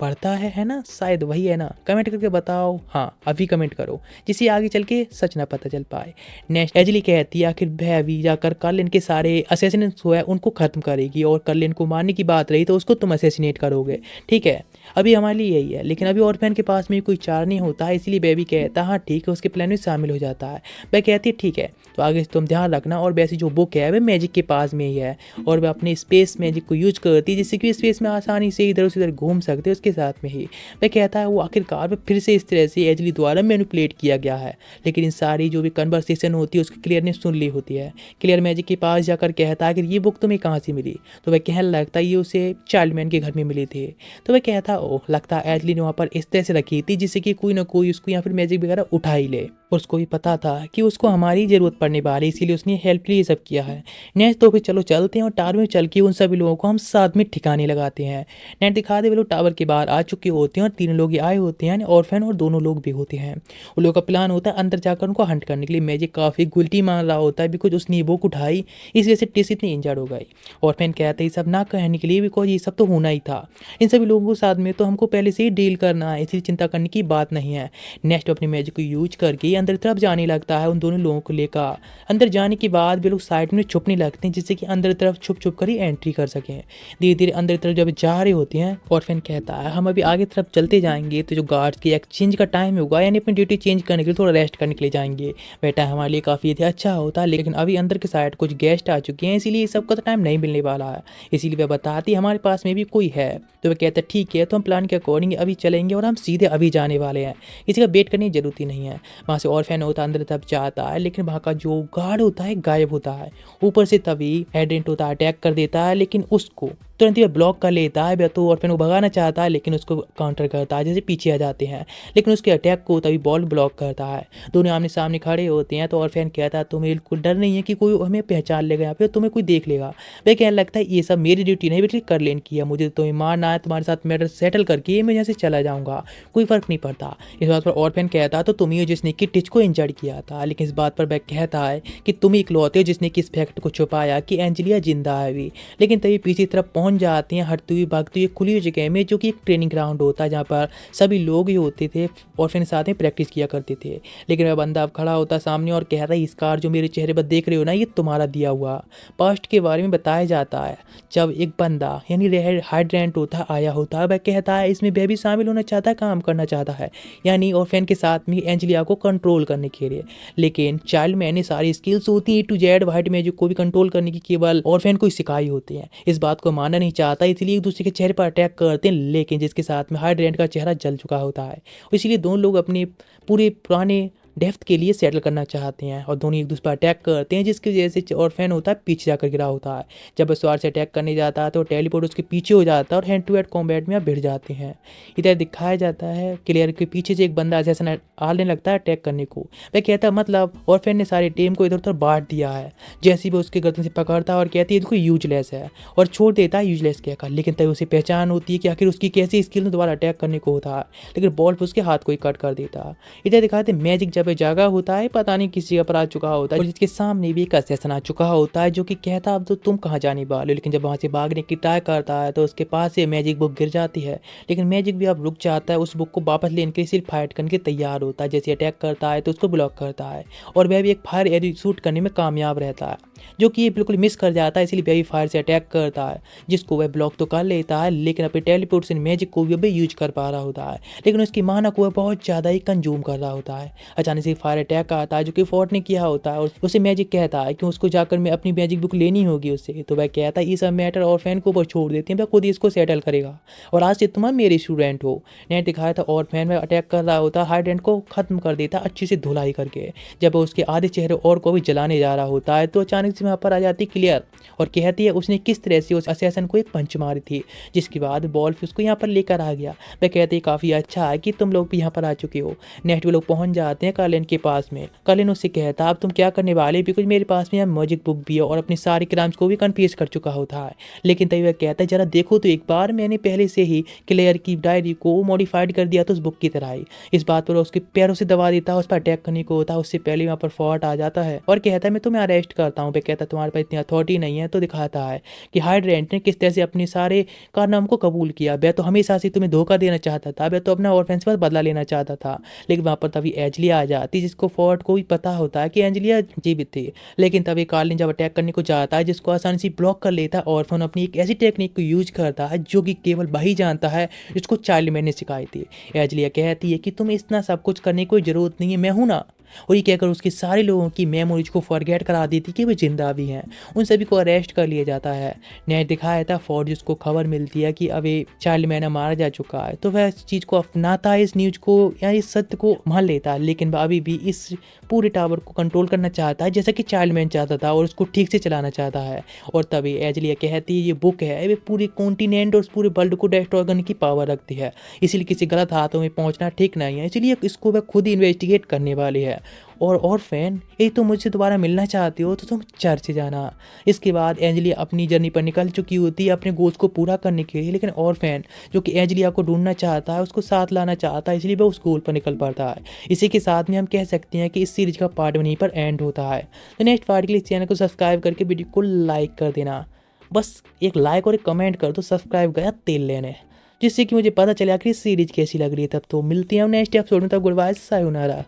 पढ़ता है ना, शायद वही है ना। कमेंट करके बताओ, हाँ अभी कमेंट करो, जिससे आगे चल के सच ना पता चल पाए। नेक्स्ट एजली कहती है आखिर वह अभी जाकर कर्लिन के सारे असैसिनेट्स हुए उनको खत्म करेगी, और कर्लिन को मारने की बात रही तो उसको तुम असैसिनेट करोगे, ठीक है अभी हमारे लिए यही है। लेकिन अभी ऑर्फेन के पास में कोई चार नहीं होता है, इसलिए बेबी कहता हाँ ठीक है, उसके प्लान में शामिल हो जाता है। वह कहती है ठीक है तो आगे तुम ध्यान रखना, और वैसी जो बुक है वह मैजिक के पास में ही है, और वह अपने स्पेस मैजिक को यूज करती है जिससे कि स्पेस में आसानी से इधर उधर घूम सकते हैं। उसके साथ में ही वह कहता है वो आखिरकार वह फिर से इस तरह से एजली द्वारा मैनिपुलेट किया गया है, लेकिन इन सारी जो भी कन्वर्सेशन होती है उसकी क्लियर ने सुन ली होती है। क्लियर मैजिक के पास जाकर कहता है कि ये बुक तुम्हें कहाँ से मिली, तो वह कहने लगता है ये उसे चाइल्डमैन के घर में मिली थी। तो वह कहता ओह लगता है एजली ने वहाँ पर इस तरह से रखी थी जिससे कि कोई ना कोई उसको या फिर मैजिक वगैरह उठा ही ले, और उसको भी पता था कि उसको हमारी ज़रूरत पड़ने वाली, इसीलिए उसने हेल्प के लिए ये सब किया है। नेक्स्ट तो फिर चलो चलते हैं और टावर में चल के उन सभी लोगों को हम साथ में ठिकाने लगाते हैं। नेट दिखा दे वो लोग टावर के बाहर आ चुके होते हैं और 3 लोग आए होते हैं, ऑर्फेन और दोनों लोग भी होते हैं। उन लोगों का प्लान होता है अंदर जाकर उनको हंट करने के लिए। मैजिक काफ़ी गुल्टी मार रहा होता है बिकॉज उसने बुक उठाई, इस वजह से टिस इतनी इंजर्ड हो गई। ऑर्फेन कहते हैं सब ना कहने के लिए बिकॉज ये सब तो होना ही था, इन सभी लोगों के साथ में तो हमको पहले से ही डील करना है, इसलिए चिंता करने की बात नहीं है। नेक्स्ट अपनी मैजिक को यूज करके अंदर तरफ जाने लगता है उन दोनों लोगों को लेकर। अंदर जाने के बाद वे लोग साइड में छुपने लगते हैं जिससे कि अंदर तरफ छुप छुप कर ही एंट्री कर सकें। धीरे धीरे अंदर तरफ जब जा रहे होते हैं ऑर्फेन कहता है हम अभी आगे तरफ चलते जाएंगे तो जो गार्ड्स की एक्सचेंज का टाइम होगा, यानी अपनी ड्यूटी चेंज करने के लिए थोड़ा रेस्ट करने के लिए जाएंगे, वह टाइम हमारे लिए काफ़ी अच्छा होता है। लेकिन अभी अंदर के साइड कुछ गेस्ट आ चुके हैं, इसीलिए सबका तो टाइम नहीं मिलने वाला है। इसीलिए वह बताती हमारे पास में भी कोई है, तो वह कहता है ठीक है तो हम प्लान के अकॉर्डिंग अभी चलेंगे और हम सीधे अभी जाने वाले हैं, किसी का वेट करने की जरूरत ही नहीं है। वहाँ से ऑर्फेन होता है अंदर तब जाता है, लेकिन वहाँ का जो गार्ड होता है गायब होता है। ऊपर से तभी एडेंट होता है अटैक कर देता है, लेकिन उसको तुरंत ही ब्लॉक कर लेता है। वह तो ऑर्फेन को भगाना चाहता है लेकिन उसको काउंटर करता है, जैसे पीछे आ जाते हैं, लेकिन उसके अटैक को तभी बॉल ब्लॉक करता है। दोनों आमने सामने खड़े होते हैं तो ऑर्फेन कहता है तुम्हें बिल्कुल डर नहीं है कि कोई हमें पहचान लेगा या फिर तुम्हें कोई देख लेगा। वह कहने लगता है ये सब मेरी ड्यूटी नहीं बल्कि कर्लिन की है, मुझे तुम्हें मारना है, तुम्हारे साथ मैटर सेटल करके मैं यहाँ से चला जाऊँगा, कोई फर्क नहीं पड़ता। इस बात पर ऑर्फेन कहता है तो तुम ही हो जिसने कि टिच को इंजर्ड किया था, लेकिन इस बात पर वह कहता है कि तुम ही इकलौते हो जिसने कि इस फैक्ट को छुपाया कि एंजेलिया जिंदा है अभी। लेकिन तभी पीछे तरफ पहुंच पहुंच जाते हैं हटती हुई भागती हुई खुली हुई जगह में, जो कि एक ट्रेनिंग ग्राउंड होता है जहाँ पर सभी लोग ही होते थे और फिर साथ में प्रैक्टिस किया करते थे। लेकिन वह बंदा अब खड़ा होता सामने और कहता है, इस कार जो मेरे चेहरे पर देख रहे हो ना, ये तुम्हारा दिया हुआ पास्ट के बारे में बताया जाता है। जब एक बंदा यानी हाइड्रेंट होता आया होता है, वह कहता है इसमें वह भी शामिल होना चाहता है, काम करना चाहता है, यानी ऑर्फेन के साथ में एंजेलिया को कंट्रोल करने के लिए। लेकिन चाइल्ड मैन ने सारी स्किल्स होती है A to Z white magic को भी कंट्रोल करने की केवल ऑर्फेन को ही सिखाई होती है। इस बात को मानना नहीं चाहता, इसलिए एक दूसरे के चेहरे पर अटैक करते हैं, लेकिन जिसके साथ में हाइड्रेंट का चेहरा जल चुका होता है, इसलिए दोनों लोग अपने पूरे पुराने डेप्थ के लिए सेटल करना चाहते हैं और दोनों एक दूसरे पर अटैक करते हैं, जिसकी वजह से ऑर्फेन होता है पीछे जाकर गिरा होता है। जब वह स्वार से अटैक करने जाता है तो टेलीपोर्ट उसके पीछे हो जाता है और हैंड टू हैंड कॉम्बैट में भिड़ जाते हैं। इधर दिखाया जाता है क्लियर के पीछे से एक बंदा जैसा आने लगता है अटैक करने को। वह कहता है मतलब ऑर्फेन ने सारी टीम को इधर उधर बांट दिया है। जैसे ही वो उसके गर्दन से पकड़ता है और कहती है इसको यूजलेस है और छोड़ देता है यूजलेस कहकर, लेकिन तभी उसे पहचान होती है कि आखिर उसकी कैसी स्किल में दोबारा अटैक करने को होता है, लेकिन बॉल्फ उसके हाथ को ही कट कर देता है। इधर दिखाते मैजिक जब जागा होता है, पता नहीं किसी का पर आ चुका होता है और जिसके सामने भी एक असेसन आ चुका होता है, जो कि कहता है अब तो तुम कहाँ जाने वाले हो। लेकिन जब वहाँ से भागने की ट्राई करता है तो उसके पास से मैजिक बुक गिर जाती है, लेकिन मैजिक भी अब रुक जाता है, उस बुक को वापस लेने के लिए सिर्फ फाइट करने के तैयार होता है। जैसे अटैक करता है तो उसको ब्लॉक करता है और वह भी एक फायर एरो शूट करने में कामयाब रहता है, जो कि ये बिल्कुल मिस कर जाता है, इसलिए वह भी फायर से अटैक करता है, जिसको वह ब्लॉक तो कर लेता है, लेकिन अपने टेलीपोर्टेशन मैजिक को भी यूज कर पा रहा होता है, लेकिन उसकी माना को वह बहुत ज़्यादा ही कंज्यूम कर रहा होता है। अचानक से फायर अटैक आता है जो कि फोर्ट ने किया होता है और उसे मैजिक कहता है कि उसको जाकर मैं अपनी मैजिक बुक लेनी होगी उससे। तो वह कहता है ये सब मैटर और फैन को ऊपर छोड़ देते हैं, वह खुद ही इसको सेटल करेगा और आज से तुम मेरे स्टूडेंट हो। नेट दिखाया था और फैन में अटैक कर रहा होता है, हाइड्रेंट को खत्म कर देता अच्छी से धुलाई करके। जब उसके आधे चेहरे और को भी जलाने जा रहा होता है तो अचानक से वहाँ पर आ जाती क्लियर और कहती है उसने किस तरह से उस असैसन को एक पंच मारी थी, जिसके बाद बॉल्फ उसको यहाँ पर लेकर आ गया। वह कहती है काफ़ी अच्छा है कि तुम लोग भी यहाँ पर आ चुके हो। नेक्स्ट वो लोग पहुँच जाते हैं कर्लिन के पास में। कर्लिन उससे कहता अब तुम क्या करने वाले, बिकॉज मेरे पास में यहाँ मैजिक बुक भी है और अपने सारे क्राइम्स को भी कन्फ्यूज कर चुका होता है। लेकिन तभी वह कहता है जरा देखो तो एक बार मैंने पहले से ही क्लियर की डायरी को मॉडिफाइड कर दिया था उस बुक की तरह ही। इस बात पर उसके पैरों से दबा देता है, उस पर अटैक करने को होता है। उससे पहले वहाँ पर फॉर्ट आ जाता है और कहता है मैं तुम्हें अरेस्ट करता हूँ। वह कहता है तुम्हारे पास इतनी अथॉरिटी नहीं है। तो दिखाता है कि हाइड्रेंट ने किस तरह से अपने सारे कारनामों को कबूल किया। वह तो हमेशा से तुम्हें धोखा देना चाहता था, वह तो अपना ऑर्फेंस पर बदला लेना चाहता था। लेकिन वहाँ पर तभी एंजेलिया आ जाती, जिसको फॉर्ट को भी पता होता है कि एंजेलिया जीवित थी। लेकिन तभी कार्लिन जब अटैक करने को जाता है, जिसको आसानी से ब्लॉक कर लेता है, ऑर्फन अपनी एक ऐसी टेक्निक को यूज करता है जो कि केवल वही जानता है, जिसको चाइल्ड मैन ने सिखाई थी। एंजेलिया कहती है कि तुम इतना सब कुछ करने की कोई जरूरत नहीं है, मैं हूं ना। और ये कहकर उसके सारे लोगों की मेमोरीज को फॉरगेट करा देती कि वे जिंदा भी हैं। उन सभी को अरेस्ट कर लिया जाता है। नेट दिखाया था फॉर्ड जिसको खबर मिलती है कि अब ये चाइल्ड मैन मारा जा चुका है, तो वह इस चीज़ को अपनाता है, इस न्यूज को या इस सत्य को मान लेता है। लेकिन वह अभी भी इस पूरे टावर को कंट्रोल करना चाहता है जैसा कि चाइल्ड मैन चाहता था और उसको ठीक से चलाना चाहता है। और तभी एंजेलिया कहती है ये बुक है वे पूरे कॉन्टिनेंट और उस पूरे वर्ल्ड को डिस्ट्रॉय करने की पावर रखती है, इसलिए किसी गलत हाथों में पहुंचना ठीक नहीं है, इसलिए इसको वह खुद ही इन्वेस्टिगेट करने वाली है। और फैन ये तुम मुझसे दोबारा मिलना चाहते हो तो तुम चर्च जाना। इसके बाद एंजेलिया अपनी जर्नी पर निकल चुकी होती है अपने गोल्स को पूरा करने के लिए। लेकिन और फैन जो कि एंजेलिया को ढूंढना चाहता है, उसको साथ लाना चाहता है, इसलिए वह उस गोल पर निकल पड़ता है। इसी के साथ में हम कह सकते हैं कि इस सीरीज का पार्ट वहीं पर एंड होता है। तो नेक्स्ट पार्ट के लिए चैनल को सब्सक्राइब करके वीडियो को लाइक कर देना। बस एक लाइक और एक कमेंट कर दो, सब्सक्राइब गया तेल लेने, जिससे कि मुझे पता चले आखिर सीरीज कैसी लग रही है। तब तो मिलती हैं हम नेक्स्ट एपिसोड में, तब गुड बाय, सायोनारा।